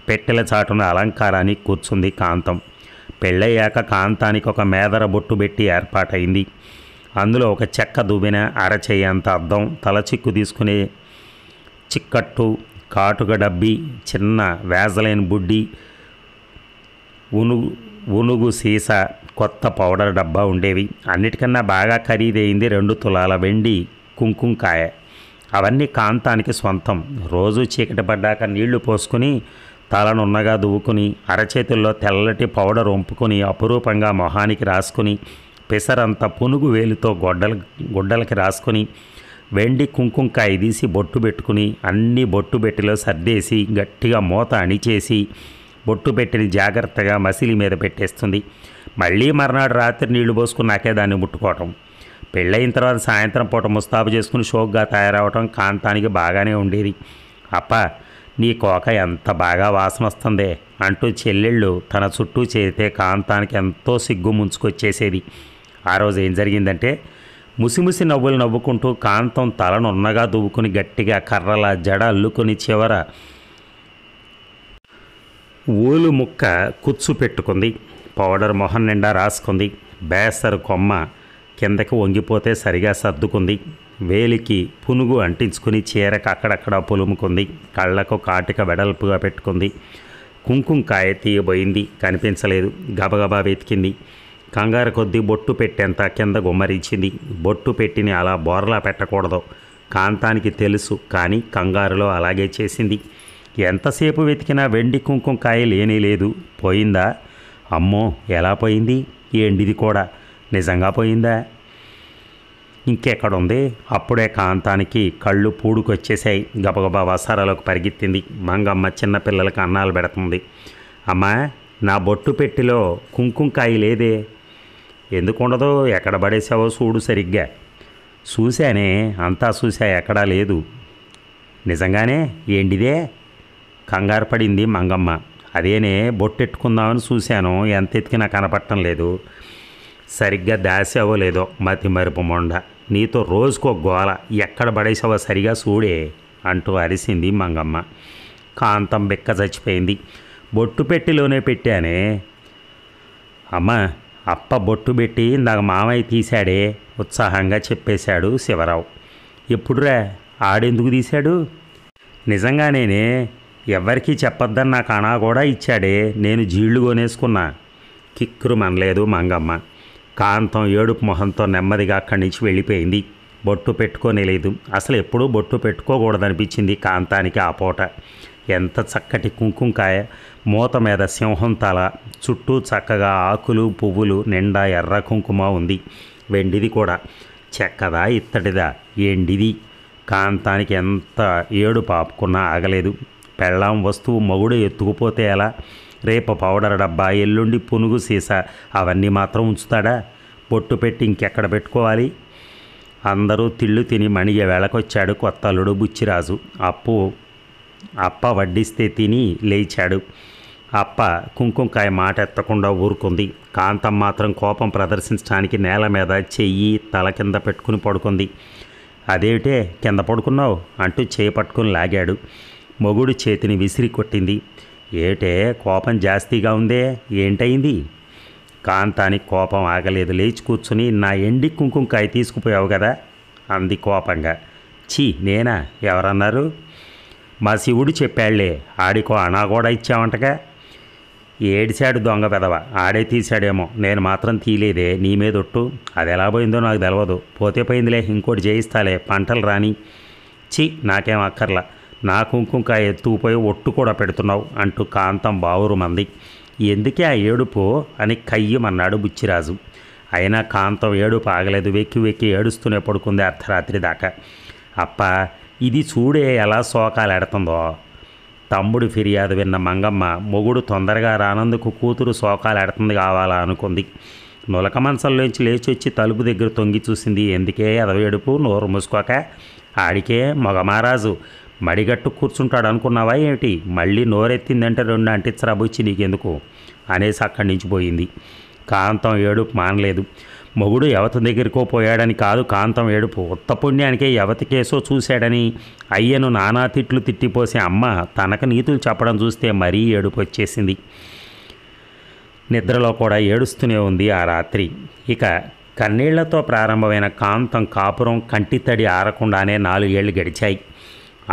Speaker 1: పెట్టెల చాటున అలంకారానికి కూర్చుంది కాంతం. పెళ్ళయ్యాక కాంతానికి ఒక మేదర బొట్టు పెట్టి ఏర్పాటైంది. అందులో ఒక చెక్క దువ్వెన, అరచేయంత అద్దం, తలచిక్కు తీసుకునే చిక్కట్టు, కాటుక డబ్బి, చిన్న వేజలైన బుడ్డి, ఉనుగు సీసా, కొత్త పౌడర్ డబ్బా ఉండేవి. అన్నిటికన్నా బాగా ఖరీదైంది 2 తులాల వెండి కుంకుమకాయ. అవన్నీ కాంతానికి స్వంతం. రోజు చీకటి పడ్డాక నీళ్లు పోసుకుని తలనున్నగా దువ్వుకుని అరచేతుల్లో తెల్లటి పౌడర్ వంపుకొని అపురూపంగా మొహానికి రాసుకుని పెసరంత పునుగు వేలుతో గుడ్డలకి రాసుకొని వెండి కుంకుమకాయ తీసి బొట్టు పెట్టుకుని అన్ని బొట్టు పెట్టిలో సర్దేసి గట్టిగా మూత అణిచేసి బొట్టు పెట్టిని జాగ్రత్తగా మసిలి మీద పెట్టేస్తుంది. మళ్ళీ మర్నాడు రాత్రి నీళ్లు పోసుకున్నాకే దాన్ని ముట్టుకోవటం. పెళ్ళయిన తర్వాత సాయంత్రం పూట ముస్తాబు చేసుకుని షోక్గా తయారవటం కాంతానికి బాగానే ఉండేది. అప్ప నీ కోక ఎంత బాగా వాసన వస్తుందే అంటూ చెల్లెళ్ళు తన చుట్టూ చేరితే కాంతానికి ఎంతో సిగ్గు ముంచుకొచ్చేసేది. ఆ రోజు ఏం జరిగిందంటే ముసిముసి నవ్వులు నవ్వుకుంటూ కాంతం తలనున్నగా దువ్వుకుని గట్టిగా కర్రల జడ అల్లుకొని చివర ఊలు ముక్క కుచ్చు పెట్టుకుంది. పౌడర్ మొహం నిండా రాసుకుంది. బేసరు కొమ్మ కిందకి వంగిపోతే సరిగా సర్దుకుంది. వేలికి పునుగు అంటించుకుని చీరకు అక్కడక్కడ పులుముకుంది. కళ్ళకు కాటిక వెడల్పుగా పెట్టుకుంది. కుంకుమకాయ తీయబోయింది, కనిపించలేదు. గబగబా వెతికింది. కంగారు కొద్దీ బొట్టు పెట్టేంత కింద గుమ్మరించింది. బొట్టు పెట్టిని అలా బోర్లా పెట్టకూడదు కాంతానికి తెలుసు, కానీ కంగారులో అలాగే చేసింది. ఎంతసేపు వెతికినా వెండి కుంకుమకాయ లేనే లేదు. పోయిందా? అమ్మో, ఎలా పోయింది? ఏండిది కూడా నిజంగా పోయిందా? ఇంకెక్కడుంది? అప్పుడే కాంతానికి కళ్ళు పూడుకొచ్చేసాయి. గబగబా వసారాలకు పరిగెత్తింది. మంగమ్మ చిన్నపిల్లలకు అన్నాలు పెడుతుంది. అమ్మా, నా బొట్టు పెట్టిలో కుంకుమకాయ లేదే. ఎందుకు ఉండదో? ఎక్కడ పడేసావో చూడు సరిగ్గా. చూశానే, అంతా చూసా, ఎక్కడా లేదు. నిజంగానే? ఏంటిదే? కంగారు పడింది మంగమ్మ. అదేనే, బొట్టెట్టుకుందామని చూశాను, ఎంత ఎతికినా కనపడటం లేదు. సరిగ్గా దాసావో లేదో మతి మరుపు మొండ. నీతో రోజుకో గోల, ఎక్కడ పడేసావో సరిగా చూడే అంటూ అరిసింది మంగమ్మ. కాంతం బెక్క చచ్చిపోయింది. బొట్టు పెట్టిలోనే పెట్టానే. అమ్మ, అప్ప బొట్టు పెట్టి నాకు మామయ్య తీశాడే ఉత్సాహంగా చెప్పేశాడు శివరావు. ఎప్పుడురా? ఆడెందుకు తీశాడు? నిజంగానేనే, ఎవ్వరికీ చెప్పొద్దని నాకు అనా కూడా ఇచ్చాడే. నేను జీళ్లు కొనేసుకున్నా. కిక్కురు మనలేదు మంగమ్మ. కాంతం ఏడుపు మొహంతో నెమ్మదిగా అక్కడి నుంచి వెళ్ళిపోయింది. బొట్టు పెట్టుకోనేలేదు. అసలు ఎప్పుడూ బొట్టు పెట్టుకోకూడదనిపించింది కాంతానికి ఆ పూట. ఎంత చక్కటి కుంకుమకాయ, మూత మీద సింహం తల, చుట్టూ చక్కగా ఆకులు పువ్వులు, నిండా ఎర్ర కుంకుమ ఉంది. వెండిది కూడా. చెక్కదా ఇత్తడిదా? ఏండిది? కాంతానికి ఎంత ఏడు పాపుకున్నా ఆగలేదు. పెళ్ళాం వస్తువు మొగుడు ఎత్తుకుపోతే ఎలా? రేపు పౌడర్ డబ్బా, ఎల్లుండి పునుగు సీసా, అవన్నీ మాత్రం ఉంచుతాడా? బొట్టు పెట్టి ఇంకెక్కడ పెట్టుకోవాలి? అందరూ తిళ్ళు తిని మణిగే వేళకొచ్చాడు కొత్త అల్లుడు బుచ్చిరాజు. అప్ప వడ్డిస్తే తిని లేచాడు. అప్ప కుంకుమకాయ మాట ఎత్తకుండా ఊరుకుంది. కాంతం మాత్రం కోపం ప్రదర్శించడానికి నేల మీద చెయ్యి తల కింద పెట్టుకుని పడుకుంది. అదేమిటే కింద పడుకున్నావు అంటూ చేయి పట్టుకుని లాగాడు. మొగుడు చేతిని విసిరి కొట్టింది. ఏటే, కోపం జాస్తిగా ఉందే, ఏంటయింది? కాంతానికి కోపం ఆగలేదు. లేచి కూర్చుని, నా ఎండి కుంకుమకాయ తీసుకుపోయావు కదా అంది కోపంగా. ఛీ, నేనా? ఎవరన్నారు? మా శివుడు చెప్పాళ్లే. ఆడికో అనా కూడా ఇచ్చావంటగా. ఏడిశాడు దొంగ పెదవ. ఆడే తీశాడేమో, నేను మాత్రం తీయలేదే. నీ మీదొట్టు. అది ఎలా పోయిందో నాకు తెలియదు. పోతే పోయిందిలే, ఇంకోటి చేయిస్తాలే, పంటలు రాని. ఛీ, నాకేం అక్కర్లా. నా కుంకుమకాయ ఎత్తుకుపోయి ఒట్టు కూడా పెడుతున్నావు అంటూ కాంతం బావురు మంది. ఎందుకే ఆ ఏడుపు అని కయ్యమన్నాడు బుచ్చిరాజు. అయినా కాంతం ఏడుపు ఆగలేదు. వెక్కి వెక్కి ఏడుస్తూనే పడుకుంది అర్ధరాత్రి దాకా. అప్ప, ఇది చూడే ఎలా శోకాలెడుతుందో. తమ్ముడు ఫిర్యాదు విన్న మంగమ్మ మొగుడు తొందరగా రానందుకు కూతురు శోకాలెడుతుంది కావాలా అనుకుంది. నులక మంచంలోంచి లేచి వచ్చి తలుపు దగ్గర తొంగి చూసింది. ఎందుకే ఎదవేడుపు? నోరు మూసుకోక. ఆడికే మగమారాజు మడిగట్టు కూర్చుంటాడు అనుకున్నావా ఏమిటి? మళ్ళీ నోరెత్తిందంటే 2 అంటించరా బుచ్చి నీకెందుకు అనేసి అక్కడి నుంచి పోయింది. కాంతం ఏడుపు మానలేదు. మొగుడు యవత దగ్గరికో పోయాడని కాదు కాంతం ఏడుపు. ఉత్త పుణ్యానికే యవతికేసో చూశాడని అయ్యను నానా తిట్లు తిట్టిపోసే అమ్మ తనకు నీతులు చెప్పడం చూస్తే మరీ ఏడుపు వచ్చేసింది. నిద్రలో కూడా ఏడుస్తూనే ఉంది ఆ రాత్రి. ఇక కన్నీళ్లతో ప్రారంభమైన కాంతం కాపురం కంటితడి ఆరకుండానే 4 ఏళ్ళు గడిచాయి.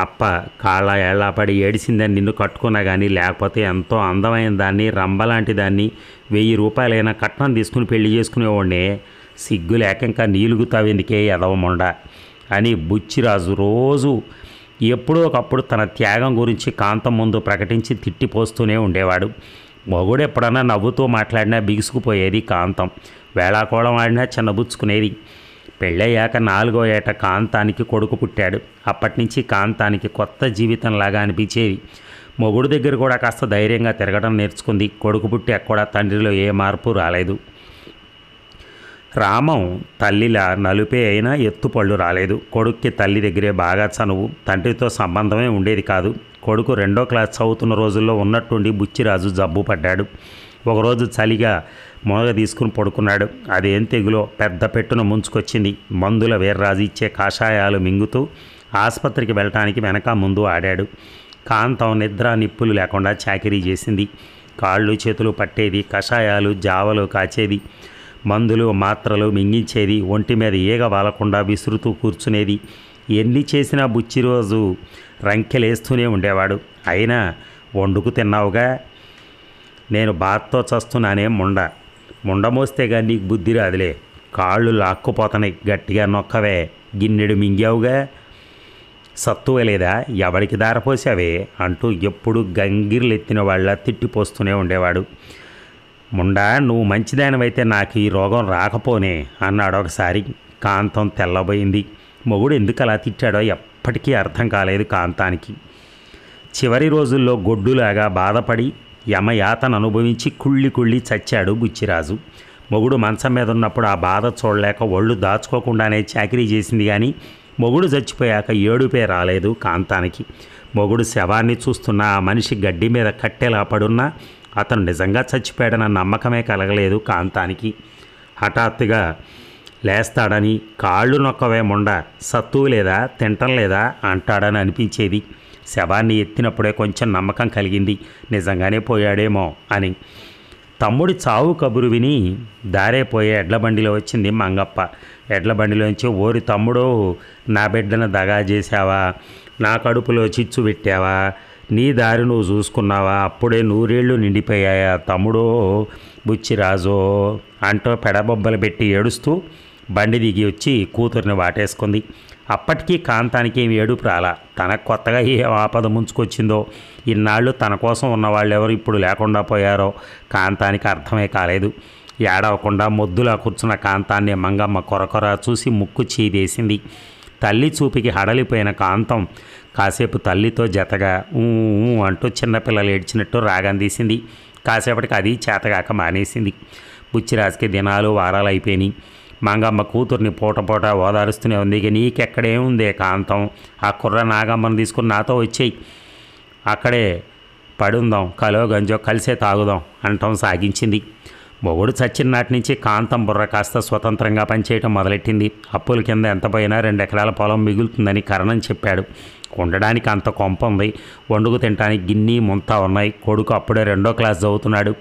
Speaker 1: అప్ప కాళ్ళ ఏళ్లాపడి ఏడిసిందని నిన్ను కట్టుకున్నా కానీ, లేకపోతే ఎంతో అందమైన దాన్ని, రంబలాంటి దాన్ని 1000 రూపాయలైనా కట్నం తీసుకుని పెళ్లి చేసుకునేవాడినే. సిగ్గు లేక ఇంకా నీలుగుతావెందుకే ఎదవమండ అని బుచ్చిరాజు రోజు ఎప్పుడో ఒకప్పుడు తన త్యాగం గురించి కాంతం ముందు ప్రకటించి తిట్టిపోస్తూనే ఉండేవాడు. మొగుడు ఎప్పుడన్నా నవ్వుతూ మాట్లాడినా బిగుసుకుపోయేది కాంతం. వేళాకోళం ఆడినా చిన్నబుచ్చుకునేది. పెళ్ళయ్యాక 4వ ఏట కాంతానికి కొడుకు పుట్టాడు. అప్పటి నుంచి కాంతానికి కొత్త జీవితంలాగా అనిపించేది. మొగుడు దగ్గర కూడా కాస్త ధైర్యంగా తిరగడం నేర్చుకుంది. కొడుకు పుట్టి కూడా తండ్రిలో ఏ మార్పు రాలేదు. రామం తల్లిలా నలుపే అయినా ఎత్తుపళ్ళు రాలేదు. కొడుక్కి తల్లి దగ్గరే బాగా చనువు. తండ్రితో సంబంధమే ఉండేది కాదు. కొడుకు 2వ క్లాస్ చదువుతున్న రోజుల్లో ఉన్నట్టుండి బుచ్చిరాజు జబ్బు పడ్డాడు. ఒకరోజు చలిగా మొనగ తీసుకుని పడుకున్నాడు. అదేం తెగులో పెద్ద పెట్టున ముంచుకొచ్చింది. మందుల వీర్రాజు ఇచ్చే కషాయాలు మింగుతూ ఆసుపత్రికి వెళ్ళటానికి వెనక ముందు ఆడాడు. కాంతం నిద్ర నిప్పులు లేకుండా చాకిరీ చేసింది. కాళ్ళు చేతులు పట్టేది. కషాయాలు జావలు కాచేది. మందులు మాత్రలు మింగించేది. ఒంటి మీద ఈగ వాలకుండా విసురుతూ కూర్చునేది. ఎన్ని చేసినా బుచ్చిరోజు రంకెలేస్తూనే ఉండేవాడు. అయినా వండుకు తిన్నావుగా, నేను బాధతో చస్తున్నానే ముండ మోస్తేగా నీకు బుద్ధి రాదులే. కాళ్ళు లాక్కుపోతున్నాయి, గట్టిగా నొక్కవే. గిన్నెడు మింగావుగా, సత్తువ లేదా, ఎవడికి దారపోసావే అంటూ ఎప్పుడు గంగిర్లెత్తిన వాళ్ళ తిట్టిపోస్తూనే ఉండేవాడు. ముండా, నువ్వు మంచిదానివైతే నాకు ఈ రోగం రాకపోనే అన్నాడు ఒకసారి. కాంతం తెల్లబోయింది. మొగుడు ఎందుకు అలా తిట్టాడో ఎప్పటికీ అర్థం కాలేదు కాంతానికి. చివరి రోజుల్లో గొడ్డులాగా బాధపడి యమయాతను అనుభవించి కుళ్ళి చచ్చాడు బుచ్చిరాజు. మొగుడు మంచం మీద ఉన్నప్పుడు ఆ బాధ చూడలేక ఒళ్ళు దాచుకోకుండానే చాకరీ చేసింది. కానీ మొగుడు చచ్చిపోయాక ఏడుపే రాలేదు కాంతానికి. మొగుడు శవాన్ని చూస్తున్న ఆ మనిషి గడ్డి మీద కట్టెలా పడున్నా అతను నిజంగా చచ్చిపోయాడన్న నమ్మకమే కలగలేదు కాంతానికి. హఠాత్తుగా లేస్తాడని, కాళ్ళు నొక్కవే ముండ, సత్తువు లేదా, తింటం లేదా అంటాడని అనిపించేది. శవాన్ని ఎత్తినప్పుడే కొంచెం నమ్మకం కలిగింది, నిజంగానే పోయాడేమో అని. తమ్ముడి చావు కబురు విని దారేపోయే ఎడ్లబండిలో వచ్చింది మంగప్ప. ఎడ్లబండిలోంచి, ఓరి తమ్ముడు, నా బిడ్డను దగా చేశావా, నా కడుపులో చిచ్చు పెట్టావా, నీ దారి నువ్వు చూసుకున్నావా, అప్పుడే 100 ఏళ్ళు నిండిపోయాయా తమ్ముడో బుచ్చిరాజో అంటూ పెడబొబ్బలు పెట్టి ఏడుస్తూ బండి దిగి వచ్చి కూతుర్ని వాటేసుకుంది. అప్పటికీ కాంతానికి ఏమి ఏడుపు రాలా. తనకు కొత్తగా ఏ ఆపద ముంచుకొచ్చిందో, ఇన్నాళ్ళు తన కోసం ఉన్నవాళ్ళు ఎవరు ఇప్పుడు లేకుండా పోయారో కాంతానికి అర్థమే కాలేదు. ఏడవకుండా మొద్దులా కూర్చున్న కాంతాన్ని మంగమ్మ కొరకొర చూసి ముక్కు చీదేసింది. తల్లి చూపికి హడలిపోయిన కాంతం కాసేపు తల్లితో జతగా అంటూ చిన్నపిల్లలు ఏడ్చినట్టు రాగం తీసింది. కాసేపటికి అది చేతగాక మానేసింది. బుచ్చిరాజుకి దినాలు వారాలు అయిపోయినాయి. మంగమ్మ కూతుర్ని పూట ఓదారుస్తూనే ఉంది. ఇక నీకెక్కడేముందే కాంతం, ఆ కుర్ర నాగమ్మను తీసుకుని నాతో వచ్చేయి, అక్కడే పడుందాం, కలో గంజో కలిసే తాగుదాం అంటాం సాగించింది. మొగుడు చచ్చిన నాటి నుంచి కాంతం బుర్ర కాస్త స్వతంత్రంగా పనిచేయటం మొదలెట్టింది. అప్పుల కింద ఎంత పోయినా 2 ఎకరాల పొలం మిగులుతుందని కరణం చెప్పాడు. ఉండడానికి అంత కొంప ఉంది. వండుకు తినడానికి గిన్నె ముంతా ఉన్నాయి. కొడుకు అప్పుడే 2వ క్లాస్ చదువుతున్నాడు.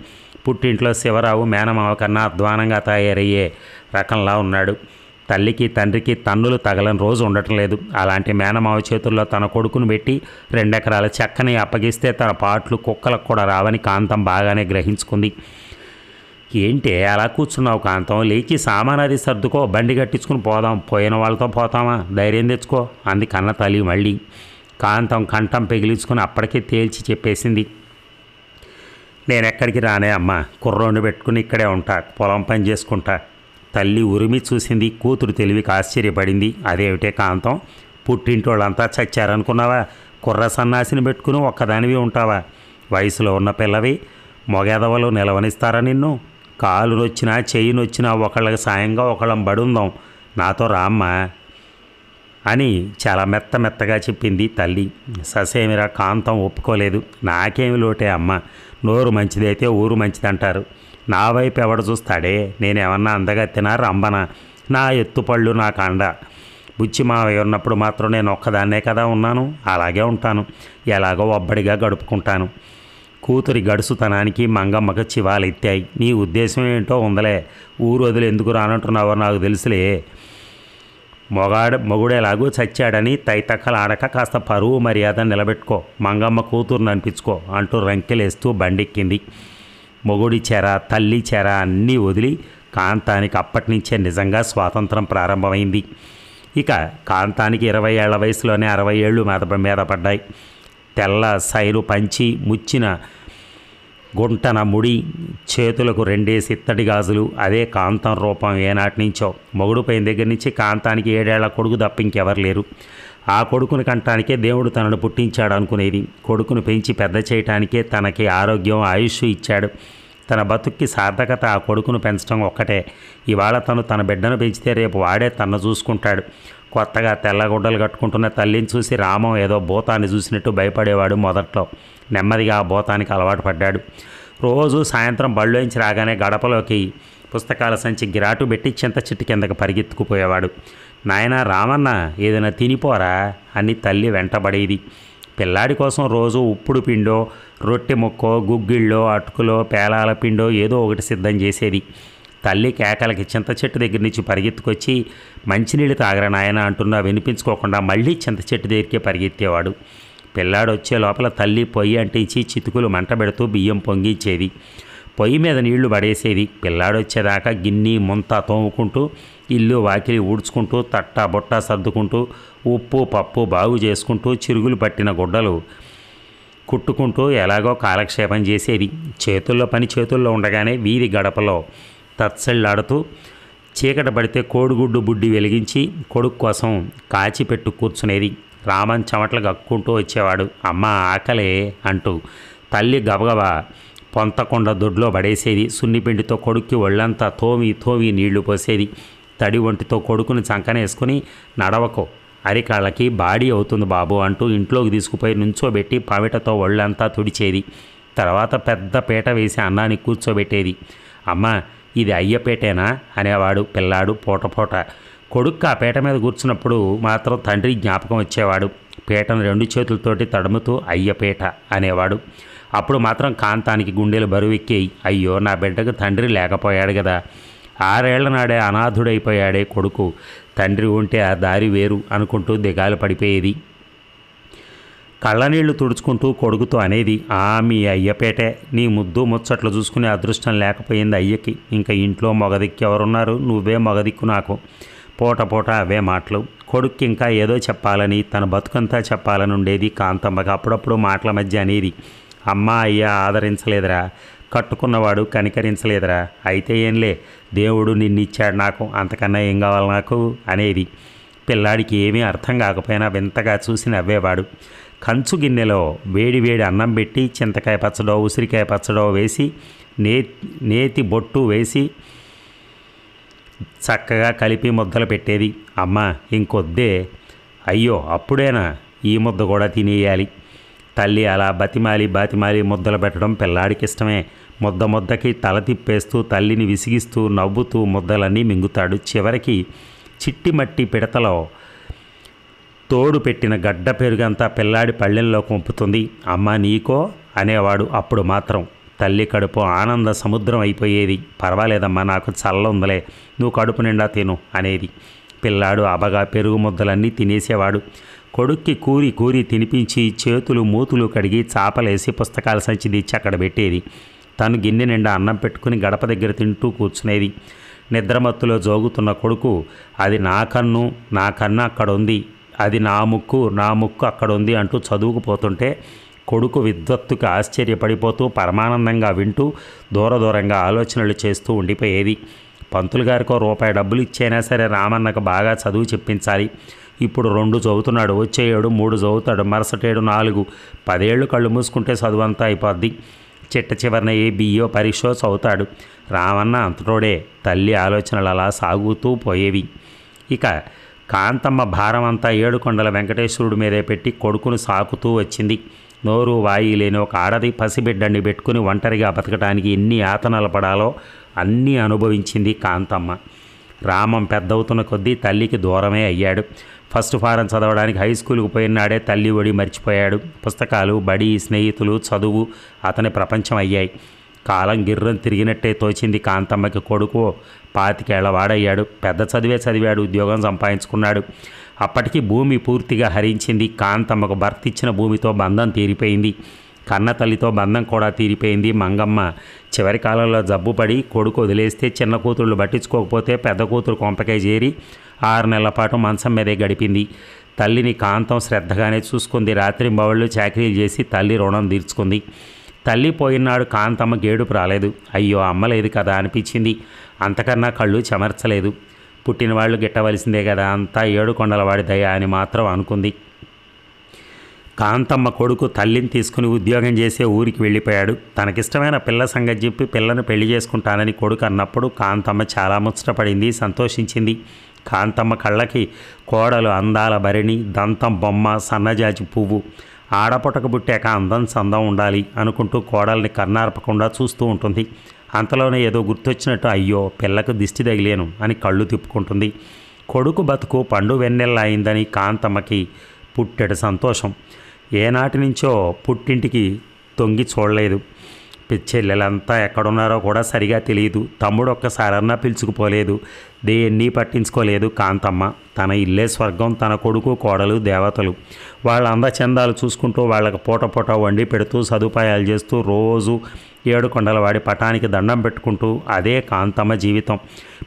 Speaker 1: పుట్టింట్లో శివరావు మేనమావ కన్నా అధ్వానంగా తయారయ్యే రకంలా ఉన్నాడు. తల్లికి తండ్రికి తన్నులు తగలని రోజు ఉండటం లేదు. అలాంటి మేనమావ చేతుల్లో తన కొడుకును పెట్టి 2 ఎకరాల చెక్కని అప్పగిస్తే తన పాటలు కుక్కలకు కూడా రావని కాంతం బాగానే గ్రహించుకుంది. ఏంటే అలా కూర్చున్నావు కాంతం, లేచి సామానది సర్దుకో, బండి కట్టించుకుని పోదాం, పోయిన వాళ్ళతో పోతామా, ధైర్యం తెచ్చుకో అంది కన్న తల్లి. మళ్ళీ కాంతం కంఠం పెగిలించుకుని అప్పటికే తేల్చి చెప్పేసింది, నేనెక్కడికి రానే అమ్మ, కుర్రోండి పెట్టుకుని ఇక్కడే ఉంటా, పొలం పని చేసుకుంటా. తల్లి ఉరిమి చూసింది. కూతురు తెలివికి ఆశ్చర్యపడింది. అదేమిటే కాంతం, పుట్టింటోళ్ళంతా చచ్చారనుకున్నావా? కుర్ర సన్నాసిని పెట్టుకుని ఒక్కదానివి ఉంటావా? వయసులో ఉన్న పిల్లవి, మొగెదవలు నిలవనిస్తారా నిన్ను? కాలు నొచ్చినా చెయ్యి నొచ్చినా ఒకళ్ళకి సాయంగా ఒకళ్ళం బడుందాం, నాతో రామ్మా అని చాలా మెత్తగా చెప్పింది తల్లి. ససేమిరా కాంతం ఒప్పుకోలేదు. నాకేమి లోటే అమ్మ, నోరు మంచిదైతే ఊరు మంచిదంటారు. నా వైపు ఎవడు చూస్తాడే, నేనేమన్నా అందగత్తినా రంబనా? నా ఎత్తుపళ్ళు నాకు అండ. బుచ్చి మావయ్య ఉన్నప్పుడు మాత్రం నేను ఒక్కదాన్నే కదా ఉన్నాను, అలాగే ఉంటాను, ఎలాగో ఒబ్బడిగా గడుపుకుంటాను. కూతురి గడుసుతనానికి మంగమ్మకు చివాలెత్తాయి. నీ ఉద్దేశం ఏంటో ఉందలే, ఊరు వదిలి ఎందుకు రానంటున్నావో నాకు తెలుసులే. మొగుడేలాగూ చచ్చాడని తైతక్కలాడక కాస్త పరువు మర్యాద నిలబెట్టుకో, మంగమ్మ కూతురుని అనిపించుకో అంటూ రంకెలేస్తూ బండెక్కింది. మొగుడి చెర, తల్లి చెర అన్నీ వదిలి కాంతానికి అప్పటినుంచే నిజంగా స్వాతంత్రం ప్రారంభమైంది. ఇక కాంతానికి 20 ఏళ్ల వయసులోనే 60 ఏళ్ళు మీద పడ్డాయి. తెల్ల సైరు పంచి ముచ్చిన గుంటన ముడి, చేతులకు రెండేసి ఇత్తడి గాజులు. అదే కాంతం రూపం ఏనాటి నుంచో. మొగుడు పోయిన దగ్గర నుంచి కాంతానికి 7 ఏళ్ల కొడుకు తప్ప ఇంకెవరు లేరు. ఆ కొడుకుని కంటానికే దేవుడు తనను పుట్టించాడు అనుకునేది. కొడుకును పెంచి పెద్ద చేయటానికే తనకి ఆరోగ్యం, ఆయుష్ ఇచ్చాడు. తన బతుక్కి సార్థకత ఆ కొడుకును పెంచడం ఒక్కటే. ఇవాళ తన బిడ్డను పెంచితే రేపు వాడే తన్ను చూసుకుంటాడు. కొత్తగా తెల్లగుడ్డలు కట్టుకుంటున్న తల్లిని చూసి రామం ఏదో భూతాన్ని చూసినట్టు భయపడేవాడు మొదట్లో. నెమ్మదిగా ఆ భూతానికి అలవాటు పడ్డాడు. రోజు సాయంత్రం బళ్ళోంచి రాగానే గడపలోకి పుస్తకాల సంచి గిరాటు పెట్టి చింత చెట్టు కిందకి పరిగెత్తుకుపోయేవాడు. నాయనా రామన్న, ఏదైనా తినిపోరా అని తల్లి వెంటబడేది. పిల్లాడి కోసం రోజు ఉప్పుడు పిండో, రొట్టె ముక్కో, గుగ్గిళ్ళో, అటుకులో, పేలాల పిండో ఏదో ఒకటి సిద్ధం చేసేది. తల్లి కేకలకి చింత చెట్టు దగ్గర నుంచి పరిగెత్తుకొచ్చి మంచినీళ్ళు తాగరా నాయన అంటున్నా వినిపించుకోకుండా మళ్ళీ చింత చెట్టు దగ్గరికే పరిగెత్తేవాడు. పిల్లాడు వచ్చే లోపల తల్లి పొయ్యి అంటించి చితుకులు మంట పెడుతూ బియ్యం పొంగిచ్చేది. పొయ్యి మీద నీళ్లు పడేసేది. పిల్లాడు వచ్చేదాకా గిన్ని ముంత తోముకుంటూ, ఇల్లు వాకిలి ఊడ్చుకుంటూ, తట్ట బుట్ట సర్దుకుంటూ, ఉప్పు పప్పు బాగు చేసుకుంటూ, చిరుగులు పట్టిన గుడ్డలు కుట్టుకుంటూ ఎలాగో కాలక్షేపం చేసేది. చేతుల్లో పని చేతుల్లో ఉండగానే వీధి గడపలో తత్సళ్ళాడుతూ చీకటి పడితే కోడిగుడ్డు బుడ్డి వెలిగించి కొడుకు కోసం కాచి పెట్టు కూర్చునేది. రామన్ చెమటలు కక్కుంటూ వచ్చేవాడు. అమ్మ ఆకలే అంటూ తల్లి గబగబా పొంతకొండ దొడ్లో పడేసేది. సున్నిపిండితో కొడుక్కి ఒళ్ళంతా తోమి నీళ్లు పోసేది. తడి ఒంటితో కొడుకుని చంకనేసుకుని నడవకో, అరికాళ్ళకి బాడీ అవుతుంది బాబు అంటూ ఇంట్లోకి తీసుకుపోయి నుంచోబెట్టి పవిటతో ఒళ్ళంతా తుడిచేది. తర్వాత పెద్ద పీట వేసి అన్నానికి కూర్చోబెట్టేది. అమ్మ, ఇది అయ్యపేటేనా అనేవాడు పిల్లాడు పూట. కొడుకు ఆ పీట మీద కూర్చున్నప్పుడు మాత్రం తండ్రి జ్ఞాపకం వచ్చేవాడు. పీటను 2 చేతులతోటి తడుముతూ అయ్యపేట అనేవాడు. అప్పుడు మాత్రం కాంతానికి గుండెలు బరువెక్కాయి. అయ్యో, నా బిడ్డకు తండ్రి లేకపోయాడు కదా. 6 ఏళ్ల నాడే అనాథుడైపోయాడే కొడుకు. తండ్రి ఉంటే ఆ దారి వేరు అనుకుంటూ దిగాలు పడిపోయేది. కళ్ళనీళ్లు తుడుచుకుంటూ కొడుకుతో అనేది, మీ అయ్యపేటే. నీ ముద్దు ముచ్చట్లు చూసుకునే అదృష్టం లేకపోయింది అయ్యకి. ఇంకా ఇంట్లో మగదిక్కు ఎవరున్నారు? నువ్వే మగదిక్కు నాకు. పూట అవే మాటలు. కొడుక్కి ఇంకా ఏదో చెప్పాలని, తన బతుకంతా చెప్పాలని ఉండేది కాంతమ్మకి. అప్పుడప్పుడు మాటల మధ్య అనేది, అమ్మ అయ్య ఆదరించలేదురా, కట్టుకున్నవాడు కనికరించలేదురా. అయితే ఏంలే, దేవుడు నిన్నిచ్చాడు నాకు, అంతకన్నా ఏం కావాలి నాకు అనేది. పిల్లాడికి ఏమీ అర్థం కాకపోయినా వింతగా చూసి నవ్వేవాడు. కంచు గిన్నెలో వేడి అన్నం పెట్టి చింతకాయ పచ్చడో, ఉసిరికాయ పచ్చడో వేసి నేతి బొట్టు వేసి చక్కగా కలిపి ముద్దలు పెట్టేది. అమ్మ ఇంకొద్దే. అయ్యో, అప్పుడేనా? ఈ ముద్ద కూడా తినేయాలి. తల్లి అలా బాతిమాలి ముద్దలు పెట్టడం పిల్లాడికి ఇష్టమే. ముద్దకి తల తిప్పేస్తూ తల్లిని విసిగిస్తూ నవ్వుతూ ముద్దలన్నీ మింగుతాడు. చివరికి చిట్టి మట్టి పిడతలో తోడు పెట్టిన గడ్డ పెరుగంతా పిల్లాడి పళ్ళెంలో కొంపుతుంది. అమ్మ నీకో అనేవాడు. అప్పుడు మాత్రం తల్లి కడుపు ఆనంద సముద్రం అయిపోయేది. పర్వాలేదమ్మా, నాకు చల్ల ఉందలే, నువ్వు కడుపు నిండా తిను అనేది. పిల్లాడు అబగా పెరుగు ముద్దలన్నీ తినేసేవాడు. కొడుక్కి కూరి తినిపించి చేతులు మూతులు కడిగి చాపలేసి పుస్తకాల సంచి తెచ్చి అక్కడ పెట్టేది. తను గిన్నె నిండా అన్నం పెట్టుకుని గడప దగ్గర తింటూ కూర్చునేది. నిద్రమత్తులో జోగుతున్న కొడుకు, అది నా కన్ను అక్కడ ఉంది, అది నా ముక్కు అక్కడ ఉంది అంటూ చదువుకుపోతుంటే కొడుకు విద్వత్తుకు ఆశ్చర్యపడిపోతూ పరమానందంగా వింటూ దూరంగా ఆలోచనలు చేస్తూ ఉండిపోయేది. పంతులు గారికో రూపాయి డబ్బులు ఇచ్చైనా సరే రామన్నకు బాగా చదువు చెప్పించాలి. ఇప్పుడు 2 చదువుతున్నాడు, వచ్చే 7 3 చదువుతాడు, మరుసటి 7 4, 10 ఏళ్ళు కళ్ళు మూసుకుంటే చదువంతా అయిపోద్ది. చివరన ఏ బియ్యో పరీక్షో చదువుతాడు. రామన్న అంతటోడే. తల్లి ఆలోచనలు అలా సాగుతూ పోయేవి. ఇక కాంతమ్మ భారం అంతా ఏడుకొండల వెంకటేశ్వరుడి మీదే పెట్టి కొడుకును సాకుతూ వచ్చింది. నోరు వాయి లేని ఒక ఆడది పసిబిడ్డని పెట్టుకుని ఒంటరిగా బతకడానికి ఎన్ని యాతనలు పడాలో అన్నీ అనుభవించింది కాంతమ్మ. రామం పెద్దవుతున్న కొద్దీ తల్లికి దూరమే అయ్యాడు. ఫస్ట్ ఫారం చదవడానికి హై స్కూల్కి పోయినాడే తల్లి ఒడి మర్చిపోయాడు. పుస్తకాలు, బడి, స్నేహితులు, చదువు అతని ప్రపంచం అయ్యాయి. కాలం గిర్రం తిరిగినట్టే తోచింది కాంతమ్మకి. కొడుకు 25 ఏళ్ల వాడయ్యాడు. పెద్ద చదివే చదివాడు, ఉద్యోగం సంపాదించుకున్నాడు. అప్పటికి భూమి పూర్తిగా హరించింది. కాంతమ్మకు భర్త ఇచ్చిన భూమితో బంధం తీరిపోయింది. కన్న తల్లితో బంధం కూడా తీరిపోయింది. మంగమ్మ చివరి కాలంలో జబ్బుపడి కొడుకు వదిలేస్తే చిన్న కూతుళ్ళు పట్టించుకోకపోతే పెద్ద కూతురు కొంపకే చేరి 6 నెలల పాటు మంచం మీదే గడిపింది. తల్లిని కాంతం శ్రద్ధగానే చూసుకుంది. రాత్రింబవళ్ళు చాకరీలు చేసి తల్లి రుణం తీర్చుకుంది. తల్లి పోయినాడు కాంతమ్మ గేడుపు రాలేదు. అయ్యో అమ్మలేదు కదా అనిపించింది. అంతకన్నా కళ్ళు చెమర్చలేదు. పుట్టినవాళ్ళు గిట్టవలసిందే కదా, అంతా ఏడుకొండలవాడి దయ అని మాత్రం అనుకుంది. కాంతమ్మ కొడుకు తల్లిని తీసుకుని ఉద్యోగం చేసే ఊరికి వెళ్ళిపోయాడు. తనకిష్టమైన పిల్ల సంగతి చెప్పి పిల్లను పెళ్లి చేసుకుంటానని కొడుకు అన్నప్పుడు కాంతమ్మ చాలా ముచ్చటపడింది, సంతోషించింది. కాంతమ్మ కళ్ళకి కోడలు అందాల భరిణి, దంతం బొమ్మ, సన్నజాజి పువ్వు. ఆడపుటకు పుట్టాక అందం సందం ఉండాలి అనుకుంటూ కోడల్ని కన్నార్పకుండా చూస్తూ ఉంటుంది. అంతలోనే ఏదో గుర్తొచ్చినట్టు అయ్యో పిల్లకు దిష్టి తగిలేను అని కళ్ళు తిప్పుకుంటుంది. కొడుకు బతుకు పండు వెన్నెల్లా అయిందని కాంతమ్మకి పుట్టెడు సంతోషం. ఏనాటి నుంచో పుట్టింటికి తొంగి చూడలేదు. చెల్లెలంతా ఎక్కడున్నారో కూడా సరిగా తెలియదు. తమ్ముడు ఒక్కసారన్నా పిలుచుకుపోలేదు. దేన్ని పట్టించుకోలేదు కాంతమ్మ. తన ఇల్లే స్వర్గం, తన కొడుకు కోడలు దేవతలు. వాళ్ళ అందచందాలు చూసుకుంటూ వాళ్ళకి పూట పూట వండి పెడుతూ సదుపాయాలు చేస్తూ రోజు ఏడుకొండలవాడి పటానికి దండం పెట్టుకుంటూ అదే కాంతమ్మ జీవితం.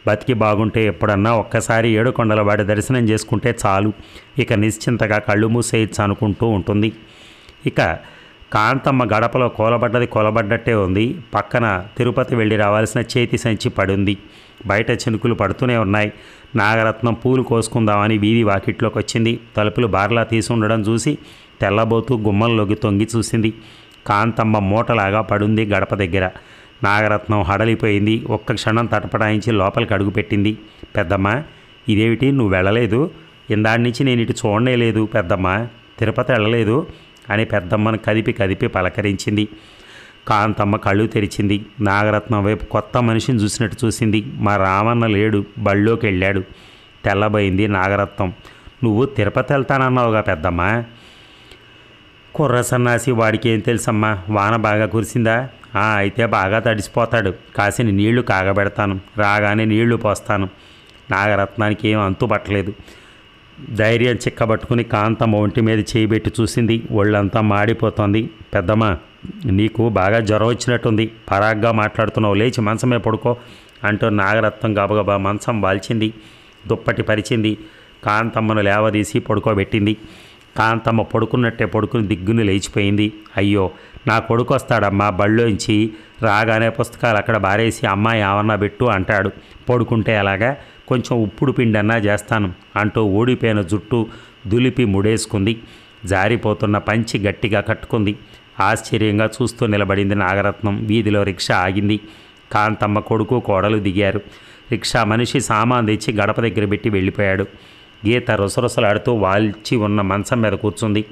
Speaker 1: బతికి బాగుంటే ఎప్పుడన్నా ఒక్కసారి ఏడుకొండలవాడి దర్శనం చేసుకుంటే చాలు, ఇక నిశ్చింతగా కళ్ళు మూసేయచ్చు అనుకుంటూ ఉంటుంది. ఇక కాంతమ్మ గడపలో కూలబడ్డట్టే ఉంది. పక్కన తిరుపతి వెళ్ళి రావాల్సిన చేతి సంచి పడింది. బయట చినుకులు పడుతూనే ఉన్నాయి. నాగరత్నం పూలు కోసుకుందామని వీధి వాకిట్లోకి వచ్చింది. తలుపులు బార్లా తీసి ఉండడం చూసి తెల్లబోతూ గుమ్మంలోకి తొంగి చూసింది. కాంతమ్మ మూటలాగా పడుంది గడప దగ్గర. నాగరత్నం హడలిపోయింది. ఒక్క క్షణం తటపటాయించి లోపలికి అడుగుపెట్టింది. పెద్దమ్మ, ఇదేమిటి నువ్వు వెళ్ళలేదు? ఇందాడి నుంచి నేను ఇటు చూడనే లేదు పెద్దమ్మ, తిరుపతి వెళ్ళలేదు అని పెద్దమ్మను కదిపి పలకరించింది. కాంతమ్మ కళ్ళు తెరిచింది. నాగరత్నం వైపు కొత్త మనిషిని చూసినట్టు చూసింది. మా రామన్న లేడు, బళ్ళోకి వెళ్ళాడు. తెల్లబోయింది నాగరత్నం. నువ్వు తిరుపతి వెళ్తానన్నావుగా పెద్దమ్మ. కుర్ర సన్నాసి, వాడికి ఏం తెలుసమ్మా? వాన బాగా కురిసిందా? అయితే బాగా తడిసిపోతాడు. కాసిన నీళ్లు కాగబెడతాను, రాగానే నీళ్లు పోస్తాను. నాగరత్నానికి ఏం అంతు పట్టలేదు. ధైర్యం చిక్కబట్టుకుని కాంతమ్మ ఒంటి మీద చేయబెట్టి చూసింది. ఒళ్ళంతా మాడిపోతుంది. పెద్దమ్మ, నీకు బాగా జ్వరం వచ్చినట్టుంది, పరాగ్గా మాట్లాడుతున్నావు, లేచి మంచమే పడుకో అంటూ నాగరత్నం గబగబా మంచం వాల్చింది. దుప్పటి పరిచింది. కాంతమ్మను లేవదీసి పడుకోబెట్టింది. కాంతమ్మ పడుకున్నట్టే పడుకుని దిగ్గుని లేచిపోయింది. అయ్యో, నా కొడుకు వస్తాడమ్మా బళ్ళోంచి, రాగానే పుస్తకాలు అక్కడ బారేసి అమ్మాయి ఏమన్నా పెట్టు అంటాడు. పడుకుంటే అలాగా, కొంచెం ఉప్పుడు పిండన్నా చేస్తాను అంటూ ఊడిపోయిన జుట్టు దులిపి ముడేసుకుంది. జారిపోతున్న పంచి గట్టిగా కట్టుకుంది. ఆశ్చర్యంగా చూస్తూ నిలబడింది నాగరత్నం. వీధిలో రిక్షా ఆగింది. కాంతమ్మ కొడుకు కోడలు దిగారు. రిక్షా మనిషి సామాన్ తెచ్చి గడప దగ్గర పెట్టి వెళ్ళిపోయాడు. గీత రుసరుసలాడుతూ వాల్చి ఉన్న మంచం మీద కూర్చుంది.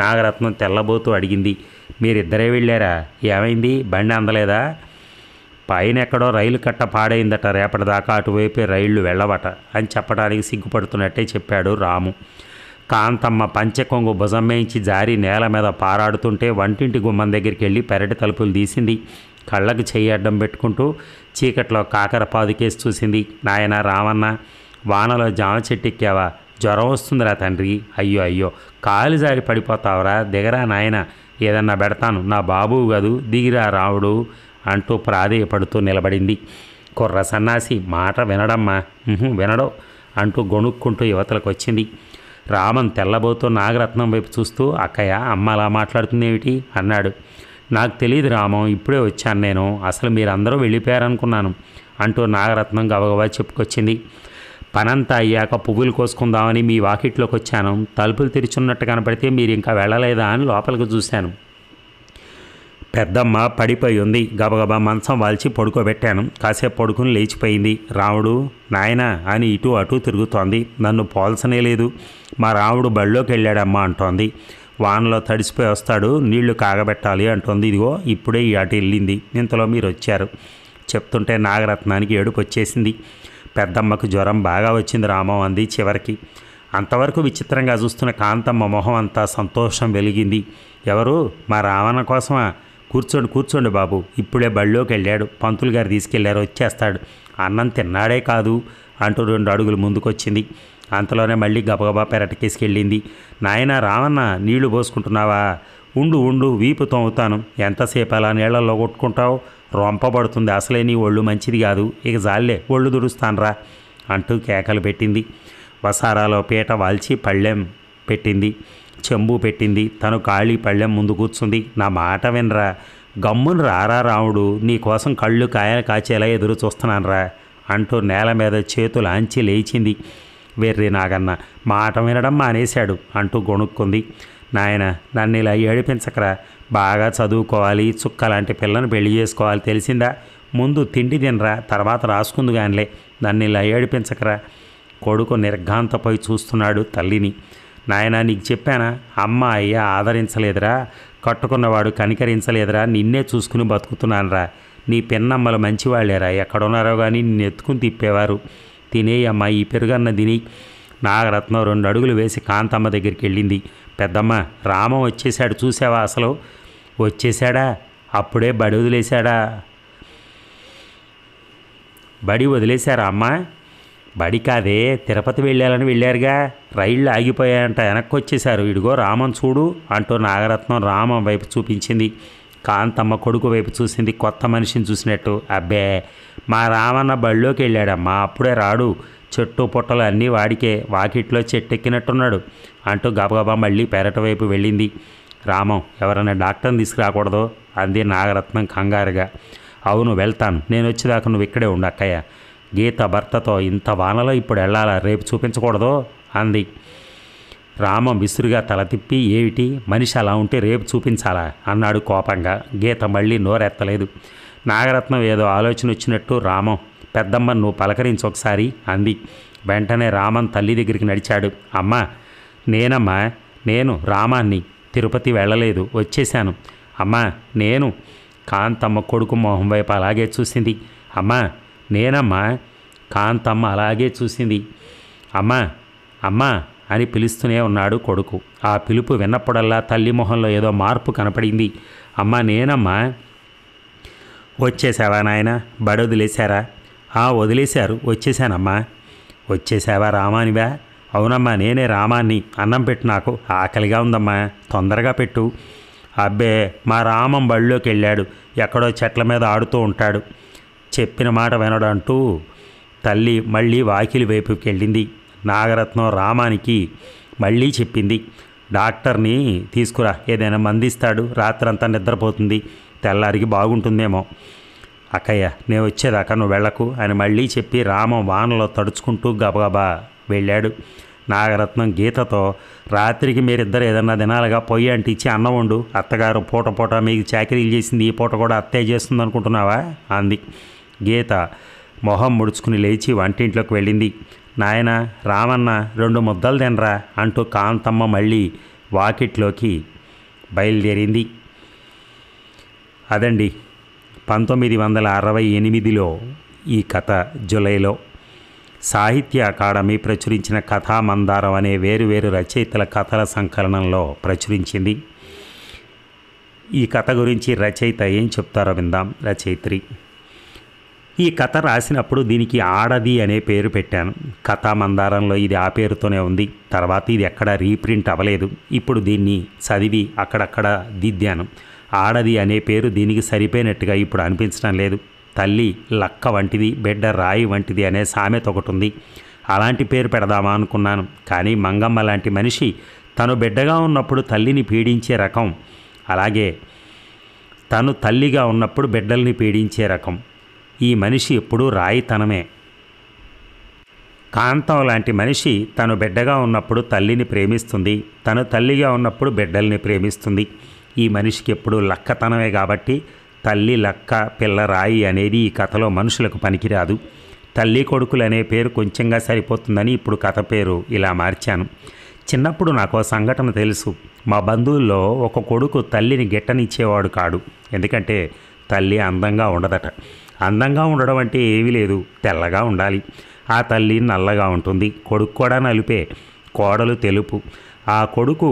Speaker 1: నాగరత్నం తెల్లబోతూ అడిగింది, మీరిద్దరే వెళ్ళారా? ఏమైంది? బండి అందలేదా? పైన ఎక్కడో రైలు కట్ట పాడైందట, రేపటిదాకా అటువైపే రైళ్లు వెళ్ళవట అని చెప్పడానికి సిగ్గుపడుతున్నట్టే చెప్పాడు రాము. కాంతమ్మ పంచెకొంగు భుజం మేయించి జారి నేల మీద పారాడుతుంటే వంటింటి గుమ్మం దగ్గరికి వెళ్ళి పెరటి తలుపులు తీసింది. కళ్ళకు చెయ్యి అడ్డం పెట్టుకుంటూ చీకట్లో కాకర పాదుకేసి చూసింది. నాయన రామన్న, వానలో జామ చెట్టు ఎక్కావా? జ్వరం వస్తుందిరా తండ్రి. అయ్యో అయ్యో, కాలు జారి పడిపోతావురా, దిగరా నాయన, ఏదన్నా పెడతాను, నా బాబు గదు, దిగిరా రావుడు అంటూ ప్రాధేయపడుతూ నిలబడింది. కుర్ర సన్నాసి, మాట వినడమ్మా. వినడో అంటూ గొణుక్కుంటూ యువతలకు వచ్చింది. రామన్ తెల్లబోతూ నాగరత్నం వైపు చూస్తూ, అక్కయ్య, అమ్మ అలా మాట్లాడుతుందేమిటి అన్నాడు. నాకు తెలియదు రామం, ఇప్పుడే వచ్చాను నేను, అసలు మీరందరూ వెళ్ళిపోయారనుకున్నాను అంటూ నాగరత్నం గబగబా చెప్పుకొచ్చింది. పనంతా అయ్యాక పువ్వులు కోసుకుందామని మీ వాకిట్లోకి వచ్చాను. తలుపులు తెరిచున్నట్టు కనపడితే మీరు ఇంకా వెళ్ళలేదా అని లోపలికి చూశాను. పెద్దమ్మ పడిపోయి ఉంది. గబగబా మంచం వాల్చి పడుకోబెట్టాను. కాసేపు పడుకుని లేచిపోయింది. రాముడు, నాయన అని ఇటు అటు తిరుగుతోంది. నన్ను పోల్సనే లేదు. మా రాముడు బళ్ళోకి వెళ్ళాడమ్మా అంటోంది. వానలో తడిసిపోయి వస్తాడు, నీళ్లు కాగబెట్టాలి అంటోంది. ఇదిగో ఇప్పుడే ఈ అటు వెళ్ళింది, ఇంతలో మీరు వచ్చారు. చెప్తుంటే నాగరత్నానికి ఏడుపు వచ్చేసింది. పెద్దమ్మకు జ్వరం బాగా వచ్చింది రామం అంది చివరికి. అంతవరకు విచిత్రంగా చూస్తున్న కాంతమ్మ మొహం అంతా సంతోషం వెలిగింది. ఎవరు? మా రావణ కోసమా? కూర్చోండి బాబు, ఇప్పుడే బళ్ళోకి వెళ్ళాడు, పంతులు గారు తీసుకెళ్లారు, వచ్చేస్తాడు. అన్నం తిన్నాడే కాదు అంటూ 2 అడుగులు ముందుకొచ్చింది. అంతలోనే మళ్ళీ గబగబా పెరటికేసుకెళ్ళింది. నాయన రావన్న, నీళ్లు పోసుకుంటున్నావా? ఉండు వీపు తోముతాను. ఎంతసేపు అలా నీళ్లలో కొట్టుకుంటావు? రొంపబడుతుంది, అసలే నీ ఒళ్ళు మంచిది కాదు. ఇక జాలే, ఒళ్ళు దుడుస్తానరా అంటూ కేకలు పెట్టింది. వసారాలో పీట వాల్చి పళ్ళెం పెట్టింది, చెంబు పెట్టింది. తను ఖాళీ పళ్ళెం ముందు కూర్చుంది. నా మాట వినరా, గమ్మున రారా రాముడు, నీకోసం కళ్ళు కాయలు కాచేలా ఎదురు చూస్తున్నానురా అంటూ నేల మీద చేతులు ఆంచి లేచింది. వెర్రి నాగన్న మాట వినడం మానేశాడు అంటూ గొణుక్కుంది. నాయన నన్ను ఇలా ఏడిపించకరా, బాగా చదువుకోవాలి, చుక్క లాంటి పిల్లని పెళ్లి చేసుకోవాలి తెలిసిందా, ముందు తిండి తినరా, తర్వాత రాసుకుందు కానిలే, నన్ను ఇలా ఏడిపించకరా. కొడుకు నిర్ఘాంతపోయి చూస్తున్నాడు తల్లిని. నాయన నీకు చెప్పానా, అమ్మ అయ్య ఆదరించలేదురా, కట్టుకున్నవాడు కనికరించలేదురా, నిన్నే చూసుకుని బతుకుతున్నానురా. నీ పిన్నమ్మలు మంచివాళ్ళేరా, ఎక్కడున్నారో కానీ నిన్ను ఎత్తుకుని తిప్పేవారు. తినేయమ్మ ఈ పెరుగన్న తిని. నాగరత్నం 2 అడుగులు వేసి కాంతమ్మ దగ్గరికి వెళ్ళింది. పెద్దమ్మ రామం వచ్చేశాడు చూసావా, అసలు వచ్చేశాడా, అప్పుడే బడి వదిలేశాడా? బడి వదిలేశారా అమ్మ? బడి కాదే, తిరుపతి వెళ్ళాలని వెళ్ళారుగా, రైళ్ళు ఆగిపోయాయంట, వెనక్కి వచ్చేశారు, ఇడిగో రామం చూడు అంటూ నాగరత్నం రామం వైపు చూపించింది. కాంతమ్మ కొడుకు వైపు చూసింది, కొత్త మనిషిని చూసినట్టు. అబ్బే మా రామన్న బళ్ళోకి వెళ్ళాడమ్మా, అప్పుడే రాడు, చెట్టు పుట్టలు అన్నీ వాడికే, వాకిట్లో చెట్టెక్కినట్టున్నాడు అంటూ గబగబా మళ్ళీ పెరట వైపు వెళ్ళింది. రామం ఎవరైనా డాక్టర్ని తీసుకురాకూడదు అంది నాగరత్నం కంగారుగా. అవును వెళ్తాను, నేను వచ్చేదాకా నువ్వు ఇక్కడే ఉండు అక్కయ్య. గీత భర్తతో ఇంత వానలో ఇప్పుడు వెళ్ళాలా, రేపు చూపించకూడదు అంది. రామం విసురుగా తల తిప్పి ఏమిటి మనిషి అలా ఉంటే రేపు చూపించాలా అన్నాడు కోపంగా. గీత మళ్ళీ నోరెత్తలేదు. నాగరత్నం ఏదో ఆలోచన వచ్చినట్టు రామం పెద్దమ్మ నువ్వు పలకరించి ఒకసారి అంది. వెంటనే రామన్ తల్లి దగ్గరికి నడిచాడు. అమ్మా నేనమ్మా, నేను రామాన్ని, తిరుపతి వెళ్ళలేదు, వచ్చేశాను. అమ్మా నేను. కాంతమ్మ కొడుకు మొహం వైపు అలాగే చూసింది. అమ్మా నేనమ్మా. కాంతమ్మ అలాగే చూసింది. అమ్మా అమ్మా అని పిలుస్తూనే ఉన్నాడు కొడుకు. ఆ పిలుపు విన్నప్పుడల్లా తల్లి మొహంలో ఏదో మార్పు కనపడింది. అమ్మా నేనమ్మా. వచ్చేసావా నాయన, బడి వదిలేశారా? వదిలేశారు, వచ్చేసానమ్మా. వచ్చేసావా రామానివా? అవునమ్మా నేనే రామాన్ని, అన్నం పెట్టు, నాకు ఆకలిగా ఉందమ్మా, తొందరగా పెట్టు. అబ్బే మా రామం బళ్ళోకి వెళ్ళాడు, ఎక్కడో చెట్ల మీద ఆడుతూ ఉంటాడు. చెప్పిన మాట వినడంటూ తల్లి మళ్ళీ వాకిలి వైపుకి వెళ్ళింది. నాగరత్నం రామానికి మళ్ళీ చెప్పింది, డాక్టర్ని తీసుకురా, ఏదైనా మందిస్తాడు, రాత్రంతా నిద్రపోతుంది, తెల్లారికి బాగుంటుందేమో. అక్కయ్య నేను వచ్చేదాకా నువ్వు వెళ్ళకు అని మళ్ళీ చెప్పి రామం వానలో తడుచుకుంటూ గబగబా వెళ్ళాడు. నాగరత్నం గీతతో రాత్రికి మీరిద్దరు ఏదన్నా తినాలిగా, పొయ్యి అంటించి అన్నం వండు, అత్తగారు పూట పూట మీకు చాకరీలు చేసింది, ఈ పూట కూడా అత్తయ్య చేస్తుంది అనుకుంటున్నావా అంది. గీత మొహం ముడుచుకుని లేచి వంటింట్లోకి వెళ్ళింది. నాయన రామన్న 2 ముద్దలు తినరా అంటూ కాంతమ్మ మళ్ళీ వాకిట్లోకి బయలుదేరింది. అదండి 1968లో ఈ కథ జూలైలో సాహిత్య అకాడమీ ప్రచురించిన కథామందారం అనే వేరువేరు రచయితల కథల సంకలనంలో ప్రచురించింది. ఈ కథ గురించి రచయిత ఏం చెప్తారో విందాం. రచయిత్రి ఈ కథ రాసినప్పుడు దీనికి ఆడది అనే పేరు పెట్టాను. కథామందారంలో ఇది ఆ పేరుతోనే ఉంది. తర్వాత ఇది ఎక్కడ రీప్రింట్ అవ్వలేదు. ఇప్పుడు దీన్ని చదివి అక్కడక్కడ దిద్దాను. ఆడది అనే పేరు దీనికి సరిపోయినట్టుగా ఇప్పుడు అనిపించడం లేదు. తల్లి లక్క వంటిది, బిడ్డ రాయి వంటిది అనే సామెత ఒకటి ఉంది. అలాంటి పేరు పెడదామా అనుకున్నాను. కానీ మంగమ్మ లాంటి మనిషి తను బిడ్డగా ఉన్నప్పుడు తల్లిని పీడించే రకం, అలాగే తను తల్లిగా ఉన్నప్పుడు బిడ్డల్ని పీడించే రకం. ఈ మనిషి ఎప్పుడూ రాయితనమే. కాంతం లాంటి మనిషి తను బిడ్డగా ఉన్నప్పుడు తల్లిని ప్రేమిస్తుంది, తను తల్లిగా ఉన్నప్పుడు బిడ్డల్ని ప్రేమిస్తుంది. ఈ మనిషికి ఎప్పుడూ లక్కతనమే. కాబట్టి తల్లి లక్క, పిల్ల రాయి అనేది ఈ కథలో మనుషులకు పనికిరాదు. తల్లి కొడుకులు అనే పేరు కొంచెంగా సరిపోతుందని ఇప్పుడు కథ పేరు ఇలా మార్చాను. చిన్నప్పుడు నాకు సంఘటన తెలుసు. మా బంధువుల్లో ఒక కొడుకు తల్లిని గిట్టనిచ్చేవాడు కాడు. ఎందుకంటే తల్లి అందంగా ఉండదట. అందంగా ఉండడం అంటే ఏమీ లేదు, తెల్లగా ఉండాలి. ఆ తల్లి నల్లగా ఉంటుంది. కొడుకు కూడా నలుపే, కోడలు తెలుపు. ఆ కొడుకు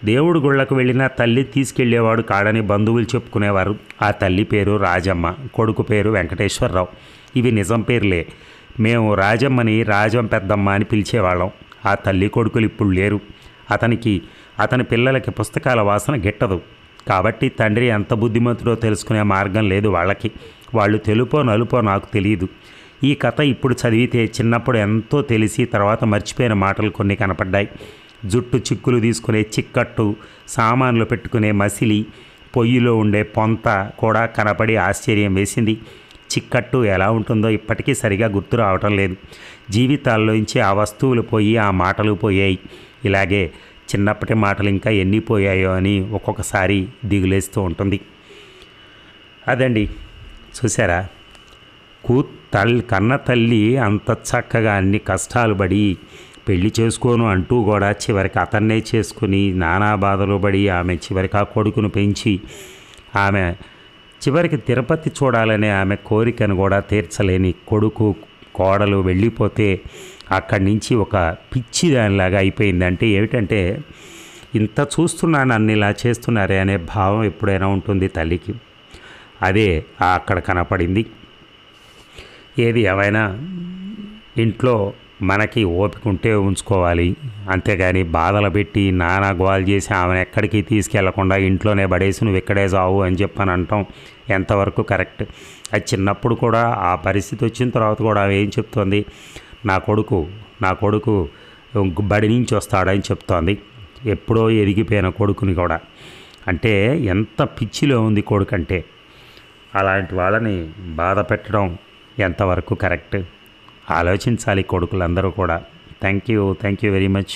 Speaker 1: దేవుడి గుళ్ళకు వెళ్ళినా తల్లి తీసుకెళ్లేవాడు కాడని బంధువులు చెప్పుకునేవారు. ఆ తల్లి పేరు రాజమ్మ, కొడుకు పేరు వెంకటేశ్వరరావు. ఇవి నిజం పేర్లే. మేము రాజమ్మని రాజం పెద్దమ్మ అని పిలిచేవాళ్ళం. ఆ తల్లి కొడుకులు ఇప్పుడు లేరు. అతని పిల్లలకి పుస్తకాల వాసన గిట్టదు. కాబట్టి తండ్రి ఎంత బుద్ధిమంతుడో తెలుసుకునే మార్గం లేదు వాళ్ళకి. వాళ్ళు తెలుపో నలుపో నాకు తెలియదు. ఈ కథ ఇప్పుడు చదివితే చిన్నప్పుడు ఎంతో తెలిసి తర్వాత మర్చిపోయిన మాటలు కొన్ని కనపడ్డాయి. జుట్టు చిక్కులు తీసుకునే చిక్కట్టు, సామాన్లు పెట్టుకునే మసిలి, పొయ్యిలో ఉండే పొంత కూడా కనపడి ఆశ్చర్యం వేసింది. చిక్కట్టు ఎలా ఉంటుందో ఇప్పటికీ సరిగా గుర్తు రావటం లేదు. జీవితాల్లోంచి ఆ వస్తువులు పోయి ఆ మాటలు పోయాయి. ఇలాగే చిన్నప్పటి మాటలు ఇంకా ఎన్ని పోయాయో అని ఒక్కొక్కసారి దిగులేస్తూ ఉంటుంది. అదండి, చూసారా, కన్న తల్లి అంత చక్కగా అన్ని కష్టాలు పడి పెళ్లి చేసుకోను అంటూ కూడా చివరికి అతన్నే చేసుకుని నానా బాధలు పడి ఆమె చివరికి ఆ కొడుకును పెంచి ఆమె చివరికి తిరుపతి చూడాలనే ఆమె కోరికను కూడా తీర్చలేని కొడుకు కోడలు వెళ్ళిపోతే అక్కడి నుంచి ఒక పిచ్చి దానిలాగా అయిపోయింది. అంటే ఏమిటంటే, ఇంత చూస్తున్నా నన్ను ఇలా చేస్తున్నారే అనే భావం ఎప్పుడైనా ఉంటుంది తల్లికి. అదే అక్కడ కనపడింది. ఏది ఏమైనా ఇంట్లో మనకి ఓపిక ఉంటే ఉంచుకోవాలి, అంతేగాని బాధలు పెట్టి నానా గోల్ చేసి ఆమెను ఎక్కడికి తీసుకెళ్లకుండా ఇంట్లోనే పడేసి నువ్వు ఇక్కడే చావు అని చెప్పని అంటాం ఎంతవరకు కరెక్ట్? అది చిన్నప్పుడు కూడా ఆ పరిస్థితి వచ్చిన తర్వాత కూడా ఆమె ఏం చెప్తోంది, నా కొడుకు బడి నుంచి వస్తాడని చెప్తోంది. ఎప్పుడో ఎదిగిపోయిన కొడుకుని కూడా. అంటే ఎంత పిచ్చిలో ఉంది కొడుకంటే. అలాంటి వాళ్ళని బాధ పెట్టడం ఎంతవరకు కరెక్ట్? ఆలోచించాలి కొడుకులందరూ కూడా. Thank you very much.